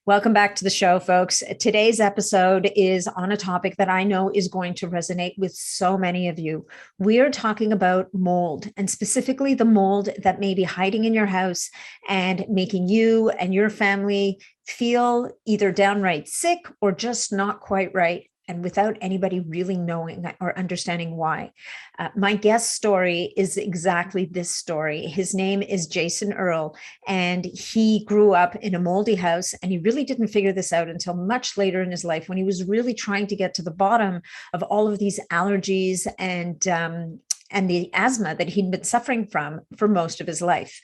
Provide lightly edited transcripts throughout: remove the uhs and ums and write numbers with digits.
Welcome back to the show, folks. Today's episode is on a topic that I know is going to resonate with so many of you. We are talking about mold, and specifically the mold that may be hiding in your house and making you and your family feel either downright sick or just not quite right, and without anybody really knowing or understanding why. My guest story is exactly this story. His name is Jason Earle, and he grew up in a moldy house, and he really didn't figure this out until much later in his life when he was really trying to get to the bottom of all of these allergies and the asthma that he'd been suffering from for most of his life.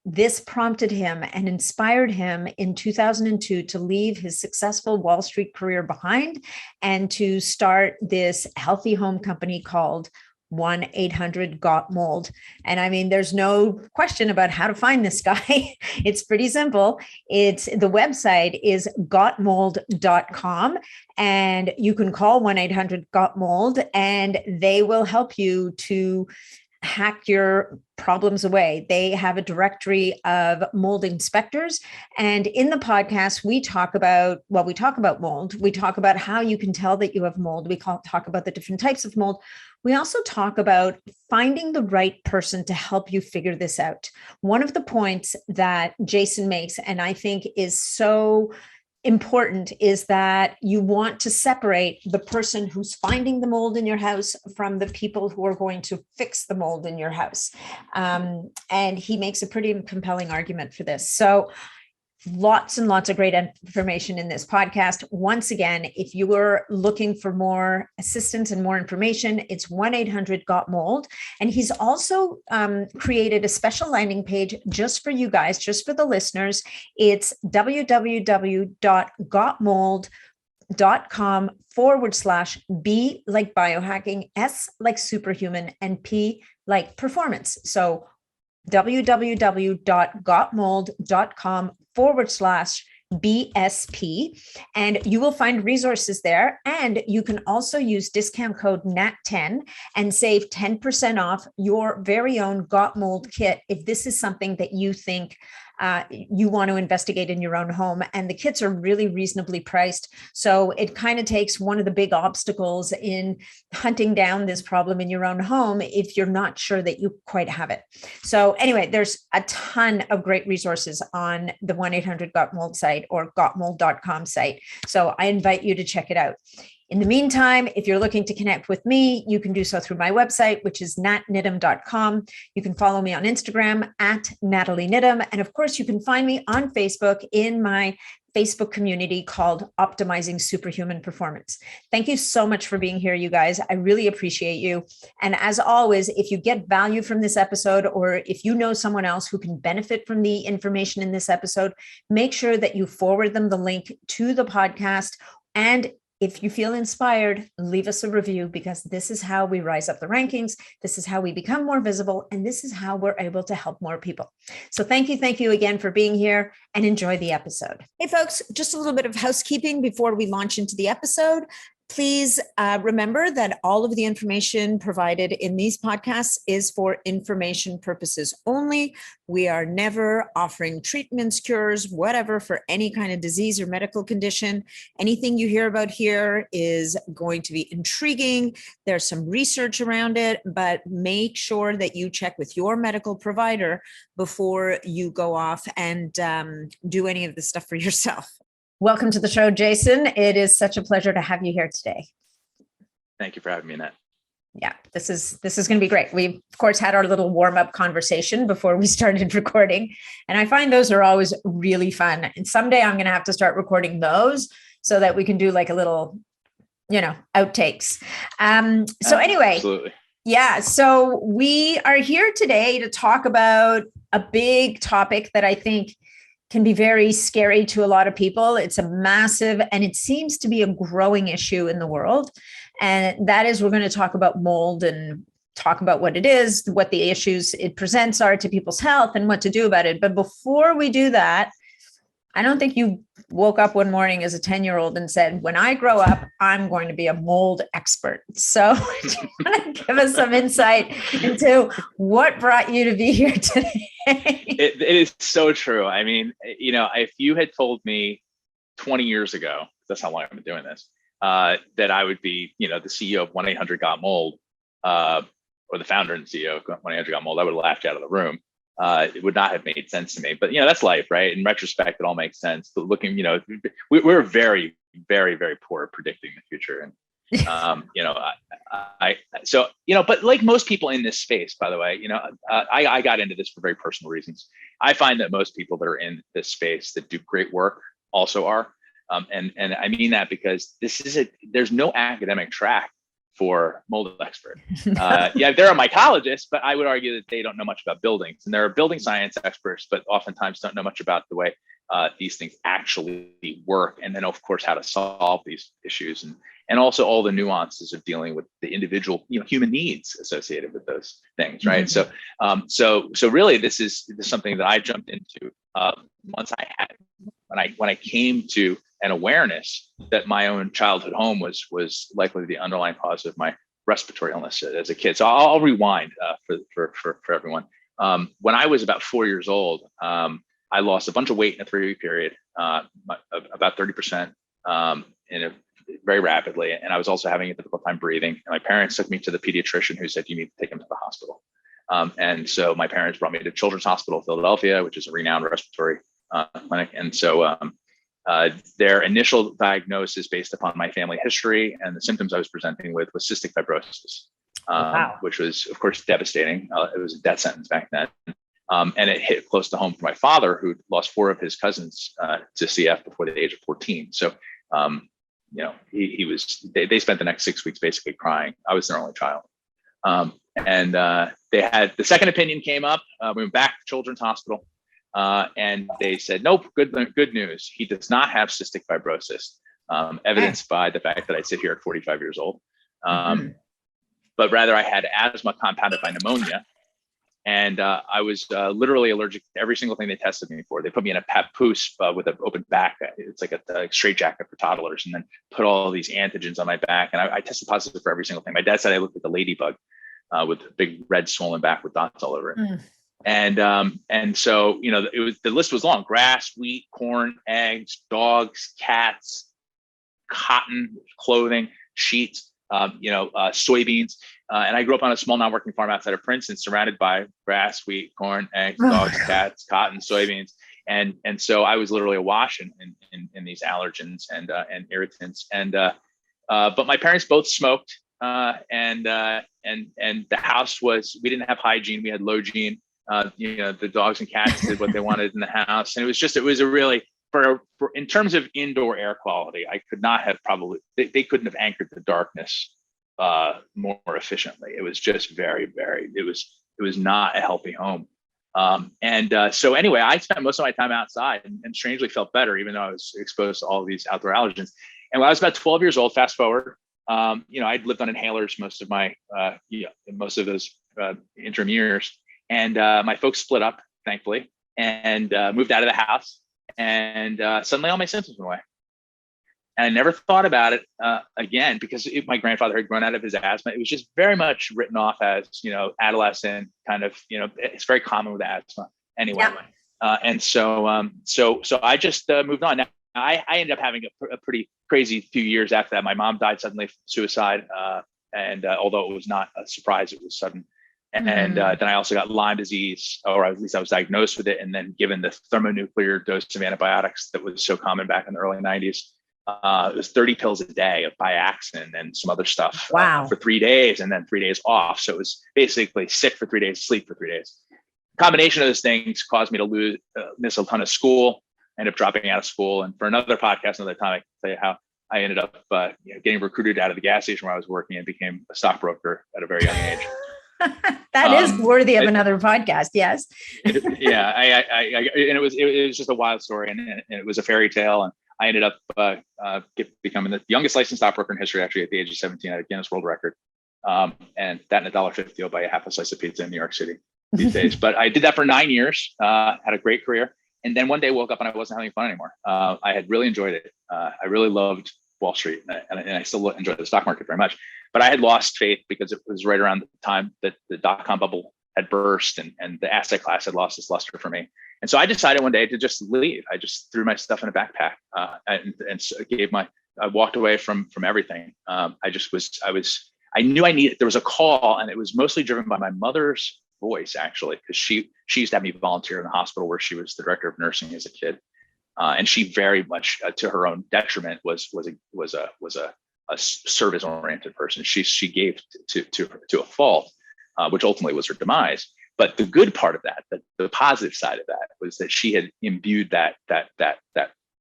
This prompted him and inspired him in 2002 to leave his successful Wall Street career behind and to start this healthy home company called 1-800-GOT-MOLD. And I mean, there's no question about how to find this guy. It's pretty simple. The website is gotmold.com, and you can call 1-800-GOT-MOLD and they will help you to hack your problems away. They have a directory of mold inspectors. And in the podcast, we talk about mold. We talk about how you can tell that you have mold. We talk about the different types of mold. We also talk about finding the right person to help you figure this out. One of the points that Jason makes, and I think is so important, is that you want to separate the person who's finding the mold in your house from the people who are going to fix the mold in your house. And he makes a pretty compelling argument for this. So lots and lots of great information in this podcast. Once again, if you are looking for more assistance and more information, it's 1-800-GOT-MOLD. And he's also created a special landing page just for you guys, just for the listeners. It's www.gotmold.com/B like biohacking, S like superhuman, and P like performance. So www.gotmold.com/BSP, and you will find resources there. And you can also use discount code NAT10 and save 10% off your very own Got Mold kit if this is something that you think you want to investigate in your own home. And the kits are really reasonably priced. So it kind of takes one of the big obstacles in hunting down this problem in your own home if you're not sure that you quite have it. So anyway, there's a ton of great resources on the 1-800-GOT-MOLD site or gotmold.com site. So I invite you to check it out. In the meantime, if you're looking to connect with me, you can do so through my website, which is natnidham.com. You can follow me on Instagram at Natalie Nidham. And of course, you can find me on Facebook in my Facebook community called Optimizing Superhuman Performance. Thank you so much for being here, you guys. I really appreciate you. And as always, if you get value from this episode, or if you know someone else who can benefit from the information in this episode, make sure that you forward them the link to the podcast. And if you feel inspired, leave us a review, because this is how we rise up the rankings. This is how we become more visible. And this is how we're able to help more people. So thank you again for being here, and enjoy the episode. Hey folks, just a little bit of housekeeping before we launch into the episode. Please remember that all of the information provided in these podcasts is for information purposes only. We are never offering treatments, cures, whatever, for any kind of disease or medical condition. Anything you hear about here is going to be intriguing. There's some research around it, but make sure that you check with your medical provider before you go off and do any of this stuff for yourself. Welcome to the show, Jason. It is such a pleasure to have you here today. Thank you for having me, Annette. Yeah, this is going to be great. We, of course, had our little warm-up conversation before we started recording, and I find those are always really fun. And someday I'm going to have to start recording those so that we can do like a little, outtakes. So anyway, absolutely. Yeah, so we are here today to talk about a big topic that I think can be very scary to a lot of people. It's a massive, and it seems to be a growing issue in the world. And that is, we're going to talk about mold and talk about what it is, what the issues it presents are to people's health, and what to do about it. But before we do that, I don't think you woke up one morning as a 10-year-old and said, when I grow up, I'm going to be a mold expert. So do you want to give us some insight into what brought you to be here today? It is so true. I mean, if you had told me 20 years ago, that's how long I've been doing this, that I would be, the CEO of 1-800-GOT-MOLD, or the founder and CEO of 1-800-GOT-MOLD, I would have laughed you out of the room. It would not have made sense to me, but that's life, right? In retrospect, it all makes sense. But looking, we're very, very, very poor at predicting the future, and but like most people in this space, by the way, I got into this for very personal reasons. I find that most people that are in this space that do great work also are, and I mean that because there's no academic track for mold expert. Yeah, there are mycologists, but I would argue that they don't know much about buildings. And there are building science experts, but oftentimes don't know much about the way these things actually work. And then, of course, how to solve these issues, and also all the nuances of dealing with the individual, human needs associated with those things, right? Mm-hmm. So really, this is something that I jumped into once when I came to an awareness that my own childhood home was likely the underlying cause of my respiratory illness as a kid. So I'll rewind for everyone. When I was about 4 years old, I lost a bunch of weight in a 3-week period, about 30%, very rapidly. And I was also having a difficult time breathing. And my parents took me to the pediatrician, who said, you need to take him to the hospital. And so my parents brought me to Children's Hospital Philadelphia, which is a renowned respiratory clinic. And so their initial diagnosis, based upon my family history and the symptoms I was presenting with, was cystic fibrosis, wow. Which was, of course, devastating. It was a death sentence back then. And it hit close to home for my father, who lost 4 of his cousins to CF before the age of 14. So, they spent the next 6 weeks basically crying. I was their only child. And they had the second opinion came up. We went back to Children's Hospital. And they said, nope, good news. He does not have cystic fibrosis, evidenced by the fact that I sit here at 45 years old. But rather I had asthma compounded by pneumonia. And I was literally allergic to every single thing they tested me for. They put me in a papoose with an open back. It's like a straitjacket for toddlers, and then put all of these antigens on my back. And I tested positive for every single thing. My dad said I looked like a ladybug with a big red swollen back with dots all over it. And so, the list was long: grass, wheat, corn, eggs, dogs, cats, cotton, clothing, sheets, soybeans. And I grew up on a small non-working farm outside of Princeton, surrounded by grass, wheat, corn, eggs, dogs, cats, cotton, soybeans. And so I was literally awash in these allergens and irritants. But my parents both smoked, and the house we didn't have hygiene. We had low gene. The dogs and cats did what they wanted in the house. And it was a really, for in terms of indoor air quality, I could not have they couldn't have anchored the darkness more efficiently. It was just very, very, it was not a healthy home. So anyway, I spent most of my time outside and strangely felt better, even though I was exposed to all of these outdoor allergens. And when I was about 12 years old, fast forward, I'd lived on inhalers most of those interim years. And my folks split up, thankfully, and moved out of the house. And suddenly all my symptoms went away. And I never thought about it again, because my grandfather had grown out of his asthma. It was just very much written off as, adolescent kind of, it's very common with asthma anyway. Yeah. And so I just moved on. Now, I ended up having a pretty crazy few years after that. My mom died suddenly from suicide. And although it was not a surprise, it was sudden. And then I also got Lyme disease, or at least I was diagnosed with it. And then given the thermonuclear dose of antibiotics that was so common back in the early 90s, it was 30 pills a day of Biaxin and some other stuff. Wow. For 3 days, and then 3 days off. So it was basically sick for 3 days, sleep for 3 days. Combination of those things caused me to miss a ton of school, end up dropping out of school. And for another podcast, another time, I can tell you how I ended up getting recruited out of the gas station where I was working and became a stockbroker at a very young age. That is worthy of another podcast. Yes. And it was just a wild story, and it was a fairy tale. And I ended up becoming the youngest licensed stockbroker in history, actually, at the age of 17, at a Guinness World Record. And that and $1.50 will buy a half a slice of pizza in New York City these days. But I did that for 9 years, had a great career. And then one day I woke up and I wasn't having fun anymore. I had really enjoyed it. I really loved Wall Street, and I still enjoy the stock market very much. But I had lost faith because it was right around the time that the dot-com bubble had burst, and the asset class had lost its luster for me. And so I decided one day to just leave. I just threw my stuff in a backpack I walked away from everything. I knew there was a call, and it was mostly driven by my mother's voice, actually, because she used to have me volunteer in the hospital where she was the director of nursing as a kid. And she very much, to her own detriment, was a service-oriented person. She gave to a fault, which ultimately was her demise. But the good part of that, the positive side of that, was that she had imbued that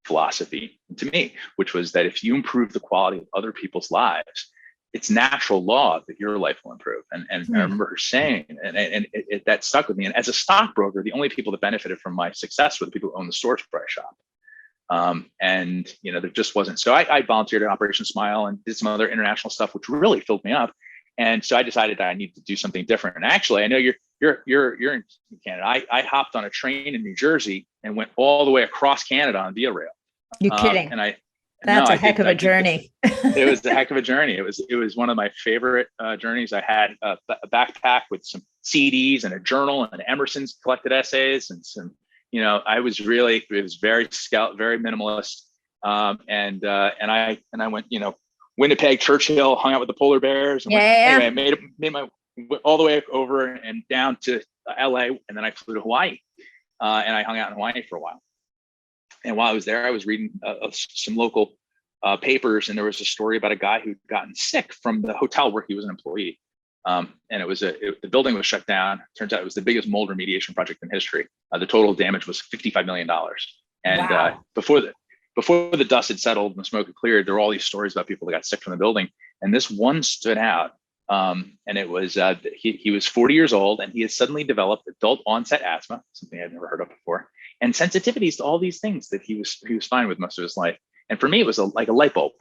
philosophy to me, which was that if you improve the quality of other people's lives, it's natural law that your life will improve. And I remember her saying, and that stuck with me. And as a stockbroker, the only people that benefited from my success were the people who owned the stores where I shop. And there just wasn't. So I volunteered at Operation Smile and did some other international stuff, which really filled me up. And so I decided that I needed to do something different. And actually, I know you're in Canada. I hopped on a train in New Jersey and went all the way across Canada on Via Rail. You're kidding. That's a heck of a journey. It was a heck of a journey. It was one of my favorite journeys. I had a backpack with some CDs and a journal and Emerson's collected essays and some. It was very very minimalist. And I went, Winnipeg, Churchill, hung out with the polar bears. And anyway, I made my all the way over and down to LA, and then I flew to Hawaii, and I hung out in Hawaii for a while. And while I was there, I was reading some local papers, and there was a story about a guy who'd gotten sick from the hotel where he was an employee. And the building was shut down. Turns out it was the biggest mold remediation project in history. The total damage was $55 million. And wow. Before the dust had settled and the smoke had cleared, there were all these stories about people that got sick from the building. And this one stood out. And it was he was 40 years old, and he had suddenly developed adult onset asthma, something I'd never heard of before, and sensitivities to all these things that he was fine with most of his life. And for me, it was like a light bulb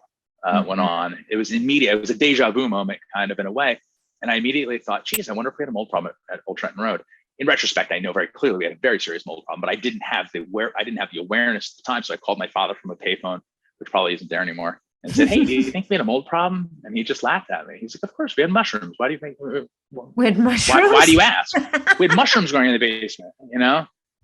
went on. It was immediate. It was a deja vu moment, kind of, in a way. And I immediately thought, geez, I wonder if we had a mold problem at Old Trenton Road. In retrospect, I know very clearly we had a very serious mold problem, but I didn't have the awareness at the time. So I called my father from a payphone, which probably isn't there anymore, and said, "Hey, do you think we had a mold problem?" And he just laughed at me. He's like, "Of course, we had mushrooms. Why do you think we had mushrooms? Why do you ask? We had mushrooms growing in the basement,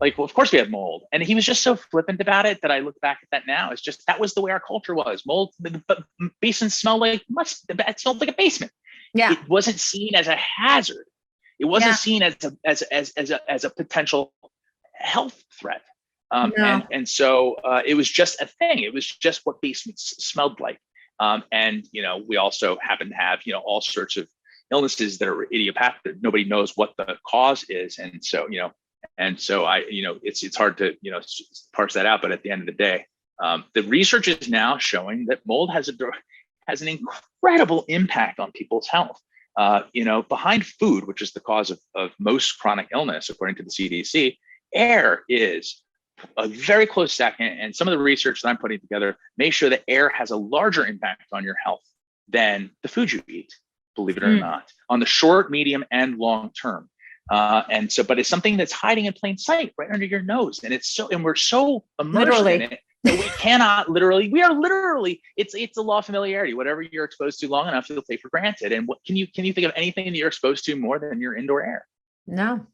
Like, well, of course we have mold." And he was just so flippant about it that I look back at that now. It's just, that was the way our culture was. Mold, but basements smelled like it smelled like a basement. Yeah. It wasn't seen as a hazard. It wasn't seen as a potential health threat. And so it was just a thing. It was just what basements smelled like. And we also happen to have all sorts of illnesses that are idiopathic, that nobody knows what the cause is. And so it's hard to parse that out. But at the end of the day, the research is now showing that mold has an incredible impact on people's health. Behind food, which is the cause of most chronic illness, according to the CDC, air is a very close second. And some of the research that I'm putting together may show that air has a larger impact on your health than the food you eat, believe it or not, on the short, medium, and long term. But it's something that's hiding in plain sight right under your nose. And we're so immersed in it that we cannot it's a law of familiarity. Whatever you're exposed to long enough, you'll take for granted. And what can you think of anything that you're exposed to more than your indoor air? No.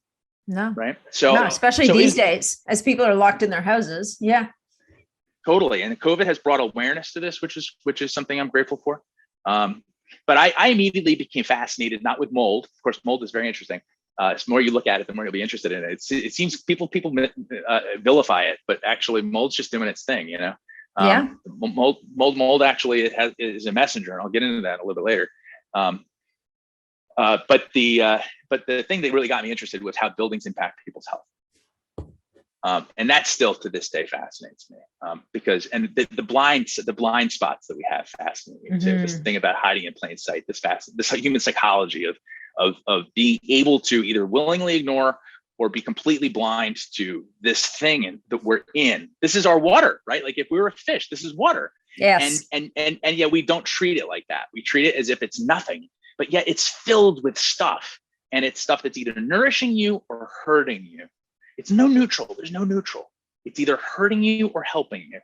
Right. So no, especially these days, as people are locked in their houses. Yeah. Totally. And COVID has brought awareness to this, which is something I'm grateful for. But I immediately became fascinated, not with mold. Of course, mold is very interesting. The more you look at it, the more you'll be interested in it. It seems people vilify it, but actually mold's just doing its thing, Mold actually is a messenger, and I'll get into that a little bit later. But the thing that really got me interested was how buildings impact people's health. And that still to this day fascinates me, because the blind spots that we have fascinate me too. This thing about hiding in plain sight, this human psychology of being able to either willingly ignore or be completely blind to this thing that we're in. This is our water, right? Like if we were a fish, this is water. Yes. And yet we don't treat it like that. We treat it as if it's nothing, but yet it's filled with stuff, and it's stuff that's either nourishing you or hurting you. It's no neutral. There's no neutral. It's either hurting you or helping you.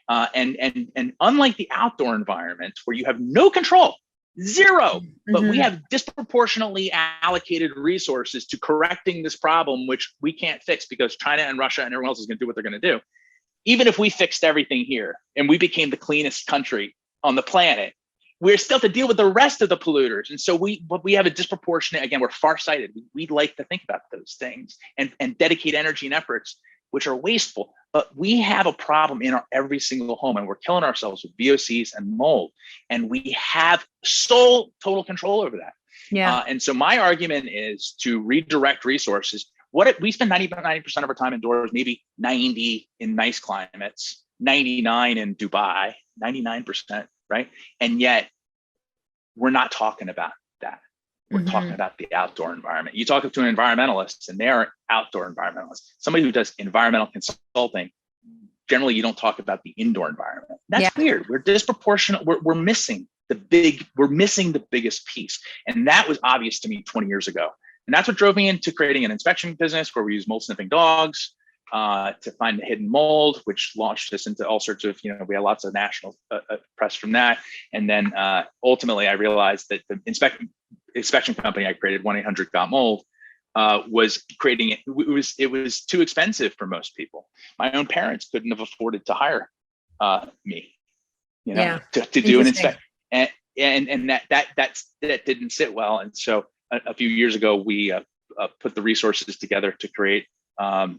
And unlike the outdoor environment where you have no control, zero, but we have disproportionately allocated resources to correcting this problem, which we can't fix because China and Russia and everyone else is going to do what they're going to do. Even if we fixed everything here and we became the cleanest country on the planet, we're still to deal with the rest of the polluters. And so we have a disproportionate, again, we're farsighted. We like to think about those things and dedicate energy and efforts, which are wasteful. But we have a problem in every single home, and we're killing ourselves with VOCs and mold. And we have total control over that. Yeah. And so my argument is to redirect resources. We spend 90% of our time indoors, maybe 90 in nice climates, 99 in Dubai, 99%, right? And yet we're not talking about that. We're talking about the outdoor environment. You talk to an environmentalist and they're outdoor environmentalists. Somebody who does environmental consulting, generally you don't talk about the indoor environment. That's weird. We're disproportionate. We're missing the biggest piece. And that was obvious to me 20 years ago. And that's what drove me into creating an inspection business where we use mold sniffing dogs to find the hidden mold, which launched us into all sorts of, we had lots of national press from that. And then ultimately I realized that the inspection company I created, 1-800-GOT-MOLD, was creating it. It was too expensive for most people. My own parents couldn't have afforded to hire me, to do an inspection. And that didn't sit well. And so a few years ago, we put the resources together to create a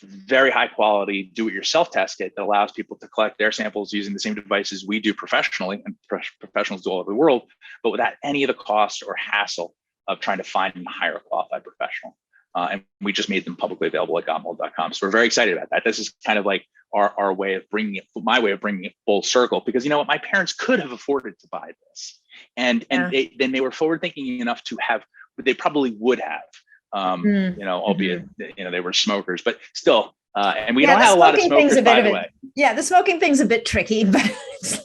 very high quality do-it-yourself test kit that allows people to collect their samples using the same devices we do professionally, and professionals do all over the world, but without any of the cost or hassle of trying to find and hire a qualified professional. And we just made them publicly available at gotmold.com. So we're very excited about that. This is kind of like our way of bringing it, my way of bringing it full circle, because my parents could have afforded to buy this. And they were forward thinking enough to have, they probably would have, albeit, they were smokers, but still, and we don't have a lot of smokers, by the way. Yeah. The smoking thing's a bit tricky, but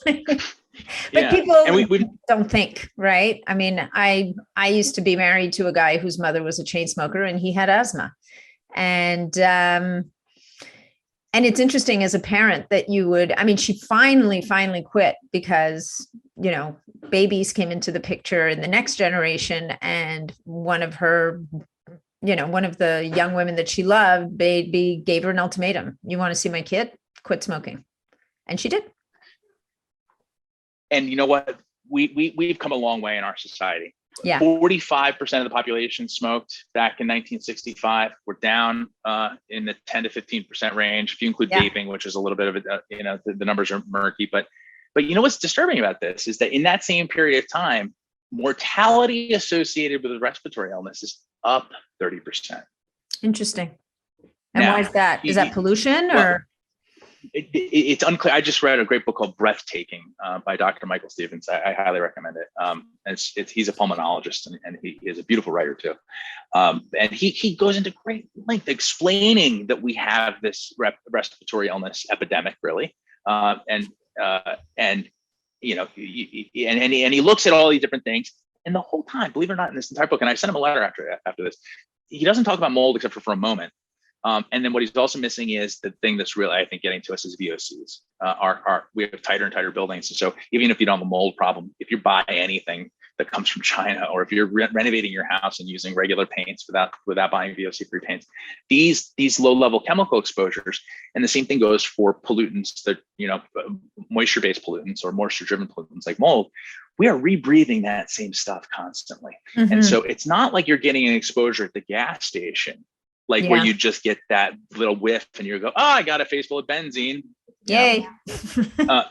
people and we don't think, right? I mean, I used to be married to a guy whose mother was a chain smoker and he had asthma. And it's interesting as a parent that she finally quit because, babies came into the picture in the next generation. And one of the young women that she loved, gave her an ultimatum. You want to see my kid? Quit smoking. And she did. And you know what? We've come a long way in our society. Yeah. 45% of the population smoked back in 1965. We're down in the 10 to 15% range. If you include vaping, which is a little bit of it, the numbers are murky. But what's disturbing about this is that in that same period of time, mortality associated with respiratory illness is up 30%. Interesting. And why is that? Is that pollution or? It's unclear. I just read a great book called Breathtaking by Dr. Michael Stevens. I highly recommend it. He's a pulmonologist and he is a beautiful writer too. And he goes into great length explaining that we have this respiratory illness epidemic, really. And he looks at all these different things. And the whole time, believe it or not, in this entire book, and I sent him a letter after this, he doesn't talk about mold except for a moment. And then what he's also missing is the thing that's really, I think, getting to us is VOCs. We have tighter and tighter buildings. And so even if you don't have a mold problem, if you buy anything that comes from China, or if you're renovating your house and using regular paints without buying VOC-free paints, these low-level chemical exposures, and the same thing goes for pollutants that, moisture-based pollutants or moisture-driven pollutants like mold, we are rebreathing that same stuff constantly. And so it's not like you're getting an exposure at the gas station, where you just get that little whiff and you go, oh, I got a face full of benzene. Yay. But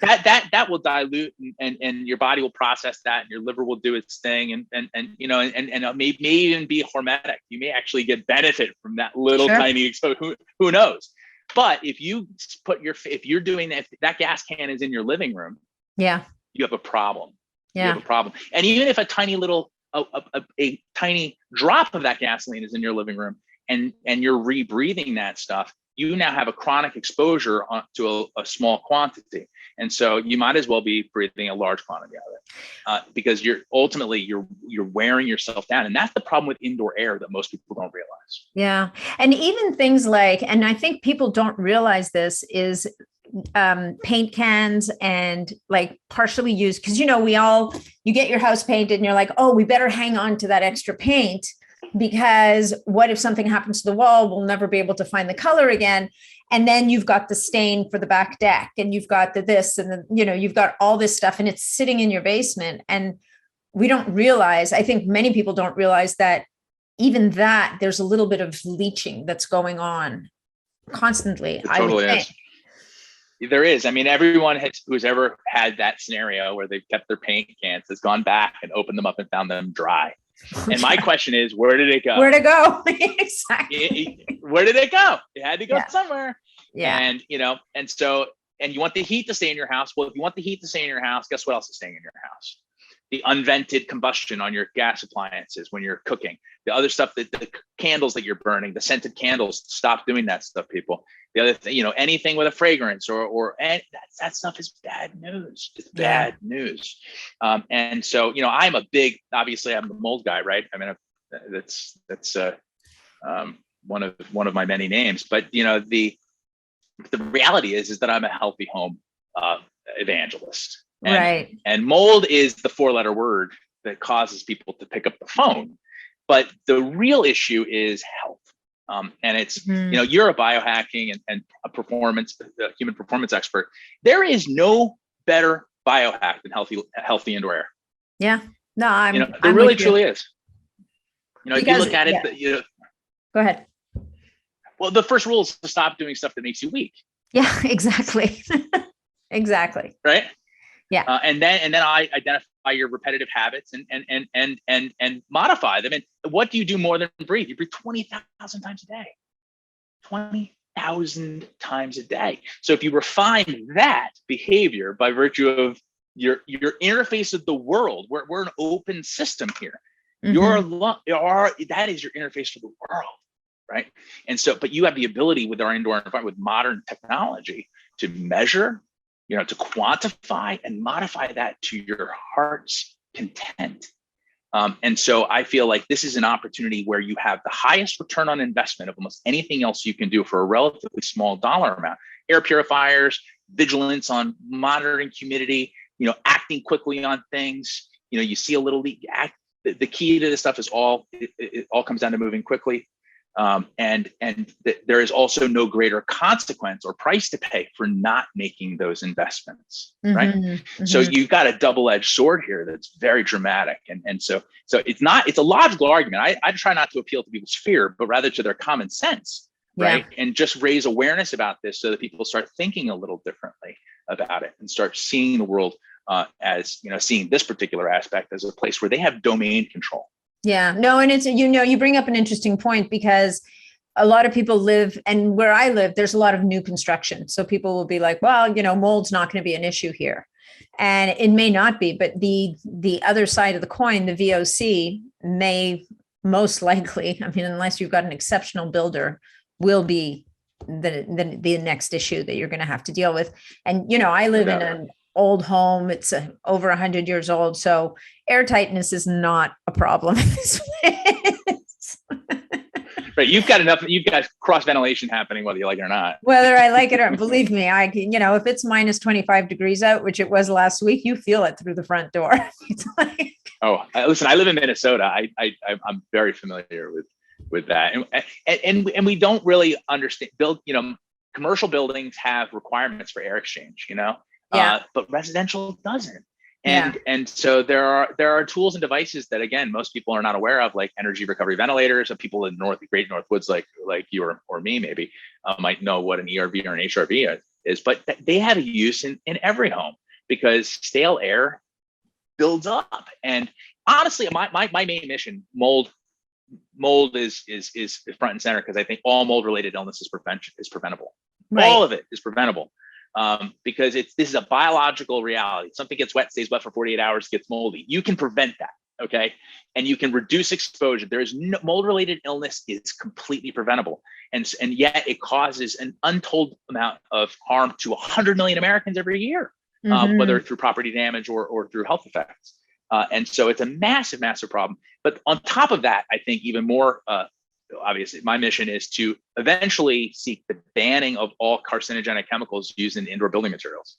that will dilute and your body will process that and your liver will do its thing and it may even be hormetic. You may actually get benefit from that little tiny exposure. Who knows? But if you're doing that, if that gas can is in your living room, you have a problem. You have a problem. And even if a tiny little a tiny drop of that gasoline is in your living room and you're rebreathing that stuff, you now have a chronic exposure to a small quantity. And so you might as well be breathing a large quantity of it, because you're wearing yourself down. And that's the problem with indoor air that most people don't realize. Yeah. And even things like, and I think people don't realize this, is paint cans and like partially used, because you get your house painted and you're like, oh, we better hang on to that extra paint, because what if something happens to the wall? We'll never be able to find the color again. And then you've got the stain for the back deck, and you've got the this and the, you've got all this stuff, and it's sitting in your basement. And we don't realize, I think many people don't realize that even that there's a little bit of leaching that's going on constantly. It totally is. There is. I mean, everyone who's ever had that scenario where they've kept their paint cans has gone back and opened them up and found them dry. And my question is, where did it go? Where'd it go? Exactly. Where did it go? It had to go somewhere. Yeah. And, and you want the heat to stay in your house. Well, if you want the heat to stay in your house, guess what else is staying in your house? The unvented combustion on your gas appliances when you're cooking, the other stuff, the candles that you're burning, the scented candles. Stop doing that stuff, people. The other thing, anything with a fragrance or that stuff is bad news. It's bad news. And so, obviously I'm the mold guy, right? I mean, that's one of my many names, but the reality is that I'm a healthy home evangelist. And mold is the 4-letter word that causes people to pick up the phone. But the real issue is health. And it's, you're a biohacking and a human performance expert. There is no better biohack than healthy indoor air. Yeah. No, there really truly is. If you look at it, go ahead. Well, the first rule is to stop doing stuff that makes you weak. Yeah, exactly. Exactly. Right. Yeah. And then I identify your repetitive habits and modify them. And what do you do more than breathe? You breathe 20,000 times a day. 20,000 times a day. So if you refine that behavior by virtue of your interface with the world, we're an open system here. That is your interface to the world, right? And so, but you have the ability with our indoor environment, with modern technology, to measure, to quantify and modify that to your heart's content. And so I feel like this is an opportunity where you have the highest return on investment of almost anything else you can do for a relatively small dollar amount. Air purifiers, vigilance on monitoring humidity, acting quickly on things. You see a little leak. The key to this stuff is it all comes down to moving quickly. And there is also no greater consequence or price to pay for not making those investments, right? So you've got a double-edged sword here that's very dramatic. And so it's a logical argument. I try not to appeal to people's fear, but rather to their common sense, right? And just raise awareness about this so that people start thinking a little differently about it and start seeing the world as, seeing this particular aspect as a place where they have domain control. Yeah, no. And it's, you bring up an interesting point, because a lot of people live, and where I live, there's a lot of new construction. So people will be like, well, mold's not going to be an issue here. And it may not be, but the other side of the coin, the VOC, may most likely, unless you've got an exceptional builder, will be the next issue that you're going to have to deal with. And, I live in an old home. It's over 100 years old. So air tightness is not a problem in this place. Right. You've got cross ventilation happening, whether you like it or not. Whether I like it or believe me, if it's minus 25 degrees out, which it was last week, you feel it through the front door. It's like, listen, I live in Minnesota. I'm very familiar with that. And we don't really understand commercial buildings have requirements for air exchange, but residential doesn't. And so there are tools and devices that, again, most people are not aware of, like energy recovery ventilators. And people in Great North Woods, like you or me, maybe might know what an ERV or an HRV is, but they have a use in every home, because stale air builds up. And honestly, my main mission, mold is front and center, because I think all mold related illness is preventable. Right. All of it is preventable. Because this is a biological reality. Something gets wet, stays wet for 48 hours, gets moldy. You can prevent that. Okay. And you can reduce exposure. There is no mold-related illness is completely preventable. And yet it causes an untold amount of harm to 100 million Americans every year, whether through property damage or through health effects. And so it's a massive, massive problem. But on top of that, I think even more, obviously, my mission is to eventually seek the banning of all carcinogenic chemicals used in indoor building materials.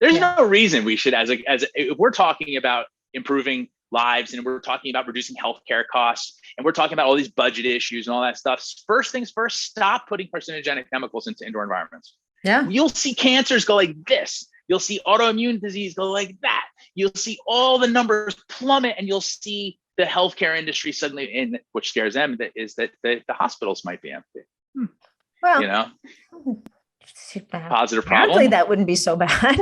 There's no reason we should, if we're talking about improving lives and we're talking about reducing healthcare costs and we're talking about all these budget issues and all that stuff, first things first, stop putting carcinogenic chemicals into indoor environments. Yeah. You'll see cancers go like this. You'll see autoimmune disease go like that. You'll see all the numbers plummet, and you'll see the healthcare industry suddenly, which scares them, is that the hospitals might be empty. Well, you know, positive apparently problem. That wouldn't be so bad.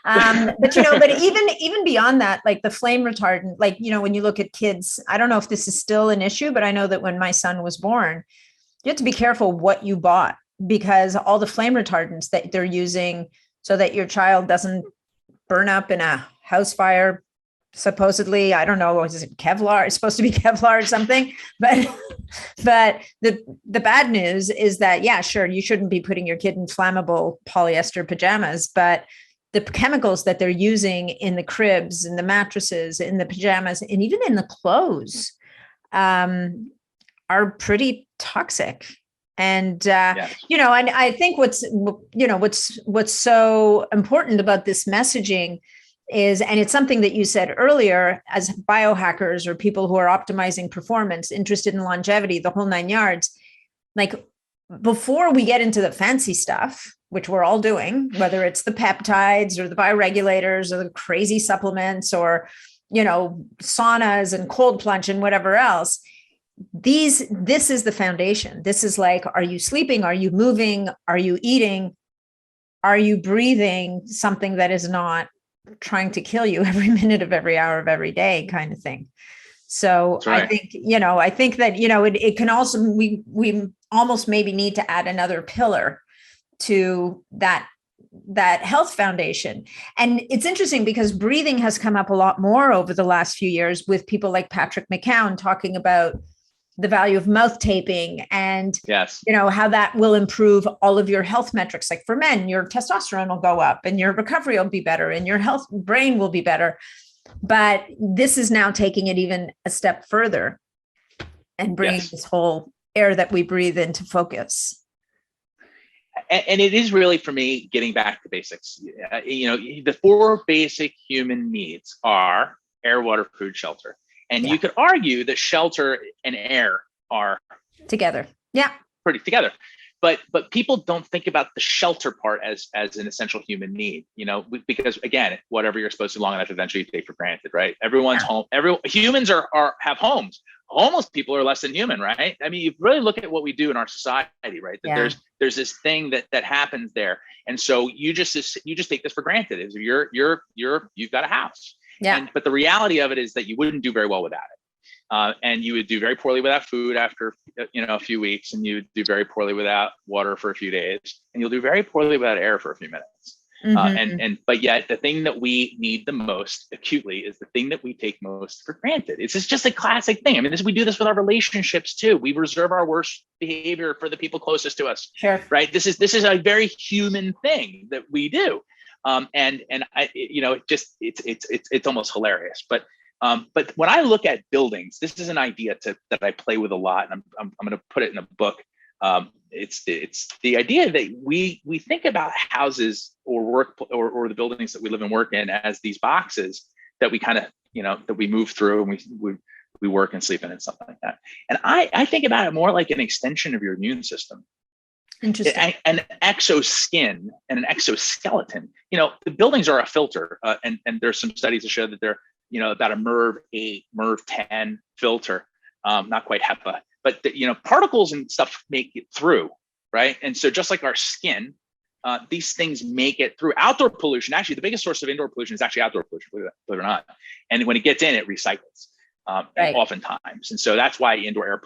But, you know, but even beyond that, like the flame retardant, like, you know, when you look at kids, I don't know if this is still an issue, but I know that when my son was born, you have to be careful what you bought, because all the flame retardants that they're using so that your child doesn't burn up in a house fire, supposedly, I don't know, is it Kevlar? It's supposed to be Kevlar or something, but the bad news is that, yeah, sure, you shouldn't be putting your kid in flammable polyester pajamas, but the chemicals that they're using in the cribs, in the mattresses, in the pajamas, and even in the clothes are pretty toxic. And, you know, and I think what's so important about this messaging is, and it's something that you said earlier, as biohackers or people who are optimizing performance, interested in longevity, the whole 9 yards, like before we get into the fancy stuff, which we're all doing, whether it's the peptides or the bioregulators or the crazy supplements or, you know, saunas and cold plunge and whatever else, this is the foundation. This is like, are you sleeping? Are you moving? Are you eating? Are you breathing something that is not trying to kill you every minute of every hour of every day, kind of thing? So right. I think that, you know, it can also, we almost maybe need to add another pillar to that health foundation. And it's interesting because breathing has come up a lot more over the last few years with people like Patrick McCown talking about the value of mouth taping and, you know, how that will improve all of your health metrics. Like for men, your testosterone will go up and your recovery will be better and your brain will be better. But this is now taking it even a step further and bringing this whole air that we breathe into focus. And it is really, for me, getting back to basics. You know, the 4 basic human needs are air, water, food, shelter. And you could argue that shelter and air are together. Yeah. Pretty together. But people don't think about the shelter part as an essential human need, you know, because again, whatever you're supposed to long enough, eventually you take for granted, right? Everyone's home. Humans have homes. Homeless people are less than human, right? I mean, you really look at what we do in our society, right? That there's this thing that happens there. And so you just take this for granted. Is you've got a house. Yeah. But the reality of it is that you wouldn't do very well without it. And you would do very poorly without food after, you know, a few weeks, and you would do very poorly without water for a few days, and you'll do very poorly without air for a few minutes. But yet the thing that we need the most acutely is the thing that we take most for granted. It's just a classic thing. I mean, we do this with our relationships too. We reserve our worst behavior for the people closest to us. Sure. Right. This is a very human thing that we do. And I, you know, it's almost hilarious. But when I look at buildings, this is an idea that I play with a lot, and I'm going to put it in a book. It's the idea that we think about houses or work or the buildings that we live and work in as these boxes that we kind of, you know, that we move through and we work and sleep in and something like that. And I think about it more like an extension of your immune system. Interesting. An exoskin and an exoskeleton. You know, the buildings are a filter, and there's some studies that show that they're, you know, about a MERV 8, MERV 10 filter, not quite HEPA, but you know, particles and stuff make it through, right? And so just like our skin, these things make it through. Outdoor pollution, actually, the biggest source of indoor pollution is actually outdoor pollution, believe it or not. And when it gets in, it recycles, oftentimes. And so that's why indoor air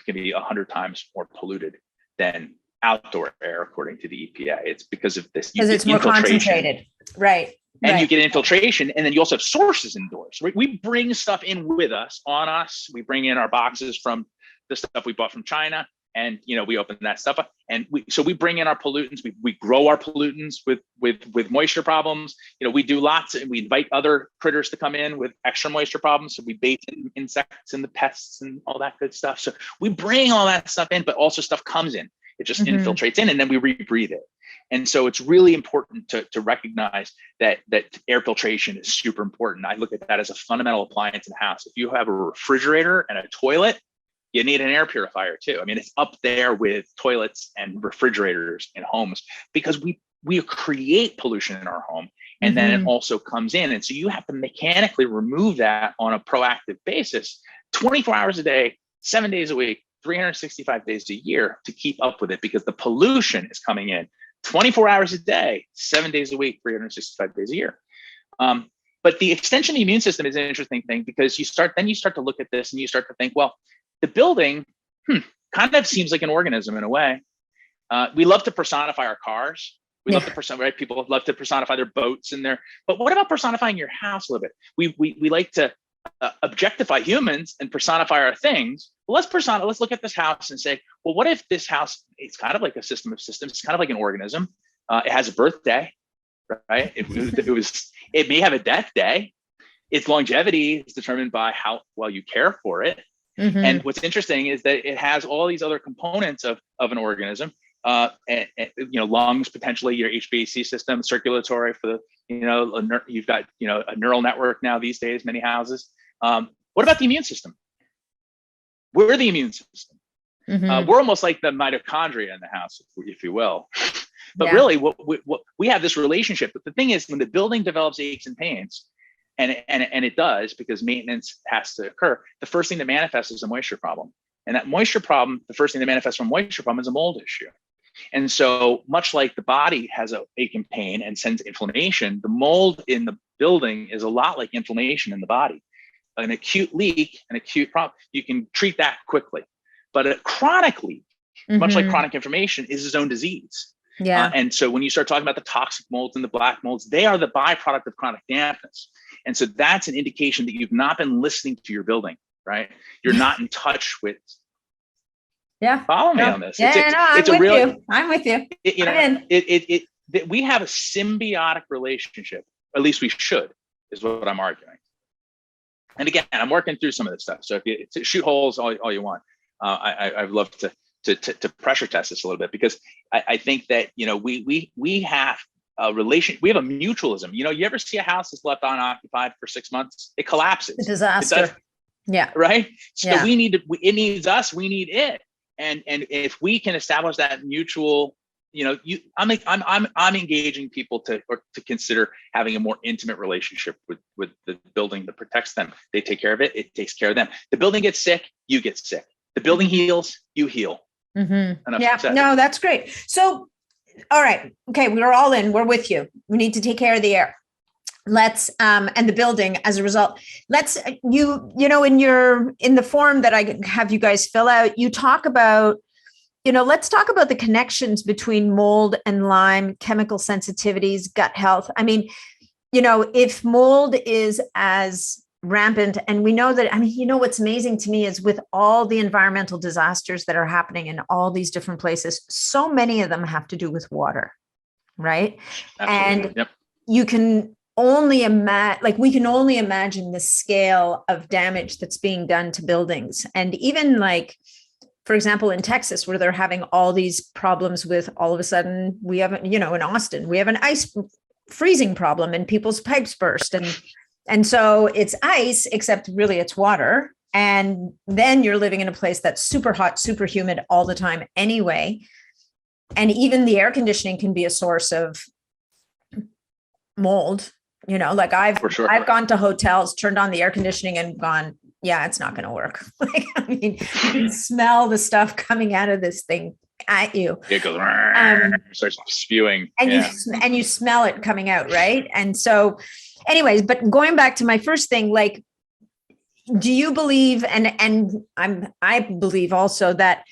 can be 100 times more polluted than outdoor air, according to the EPA. It's because of this. Because it's more concentrated. Right. And Right. you get infiltration, and then you also have sources indoors. We bring stuff in with us, on us. We bring in our boxes from the stuff we bought from China, and we open that stuff up, and we bring in our pollutants. We grow our pollutants with moisture problems. We do lots, and we invite other critters to come in with extra moisture problems. So we bait in insects and the pests and all that good stuff. So we bring all that stuff in, but also stuff comes in. It just infiltrates in, and then we rebreathe it. And so it's really important to recognize that air filtration is super important. I look at that as a fundamental appliance in the house. If you have a refrigerator and a toilet, you need an air purifier too. I mean, it's up there with toilets and refrigerators in homes, because we create pollution in our home, and then it also comes in. And so you have to mechanically remove that on a proactive basis, 24 hours a day, 7 days a week, 365 days a year, to keep up with it, because the pollution is coming in 24 hours a day, 7 days a week, 365 days a year. But the extension of the immune system is an interesting thing, because you start to look at this and you start to think, well, the building kind of seems like an organism in a way. We love to personify our cars. We love to personify, right? People love to personify their boats and but what about personifying your house a little bit? We like to objectify humans and personify our things. Well, let's look at this house and say, well, what if this house, it's kind of like a system of systems. It's kind of like an organism. It has a birthday, right? It may have a death day. Its longevity is determined by how well you care for it. And what's interesting is that it has all these other components of an organism. And lungs, potentially your HVAC system, circulatory for the, you've got, a neural network now these days, many houses. What about the immune system? We're the immune system. We're almost like the mitochondria in the house, if you will. But really, what we have this relationship. But the thing is, when the building develops aches and pains, and it does, because maintenance has to occur, the first thing that manifests is a moisture problem. And that moisture problem, the first thing that manifests from moisture problem is a mold issue. And so much like the body has an ache and pain and sends inflammation, the mold in the building is a lot like inflammation in the body. An acute leak, an acute problem, you can treat that quickly. But a chronic leak, much like chronic inflammation, is its own disease. And so when you start talking about the toxic molds and the black molds, they are the byproduct of chronic dampness. And so that's an indication that you've not been listening to your building, right? You're not in touch with. Follow me on this. I'm with you. We have a symbiotic relationship. At least we should, is what I'm arguing. And again, I'm working through some of this stuff. So if you shoot holes all you want, I'd love to pressure test this a little bit, because I think that we have a relation. We have a mutualism. You ever see a house that's left unoccupied for 6 months? It collapses. A disaster. Right. So it needs us. We need it. And if we can establish that mutual, I'm engaging people to consider having a more intimate relationship with the building that protects them. They take care of it. It takes care of them. The building gets sick. You get sick. The building heals. You heal. No, that's great. So, all right. Okay. We're all in. We're with you. We need to take care of the air. Let's, and the building as a result, let's, in the form that I have you guys fill out, you talk about, let's talk about the connections between mold and Lyme, chemical sensitivities, gut health. I mean, if mold is as rampant, and we know that, what's amazing to me is with all the environmental disasters that are happening in all these different places, so many of them have to do with water, right? Absolutely. And you can only imagine, we can only imagine the scale of damage that's being done to buildings. And even for example, in Texas, where they're having all these problems with, all of a sudden we have, in Austin, we have an ice freezing problem and people's pipes burst. And so it's ice, except really it's water. And then you're living in a place that's super hot, super humid all the time anyway. And even the air conditioning can be a source of mold. I've gone to hotels, turned on the air conditioning and gone, it's not going to work. You can smell the stuff coming out of this thing at you. It goes, starts spewing. And you smell it coming out, right? And so anyways, but going back to my first thing, do you believe, and I believe also that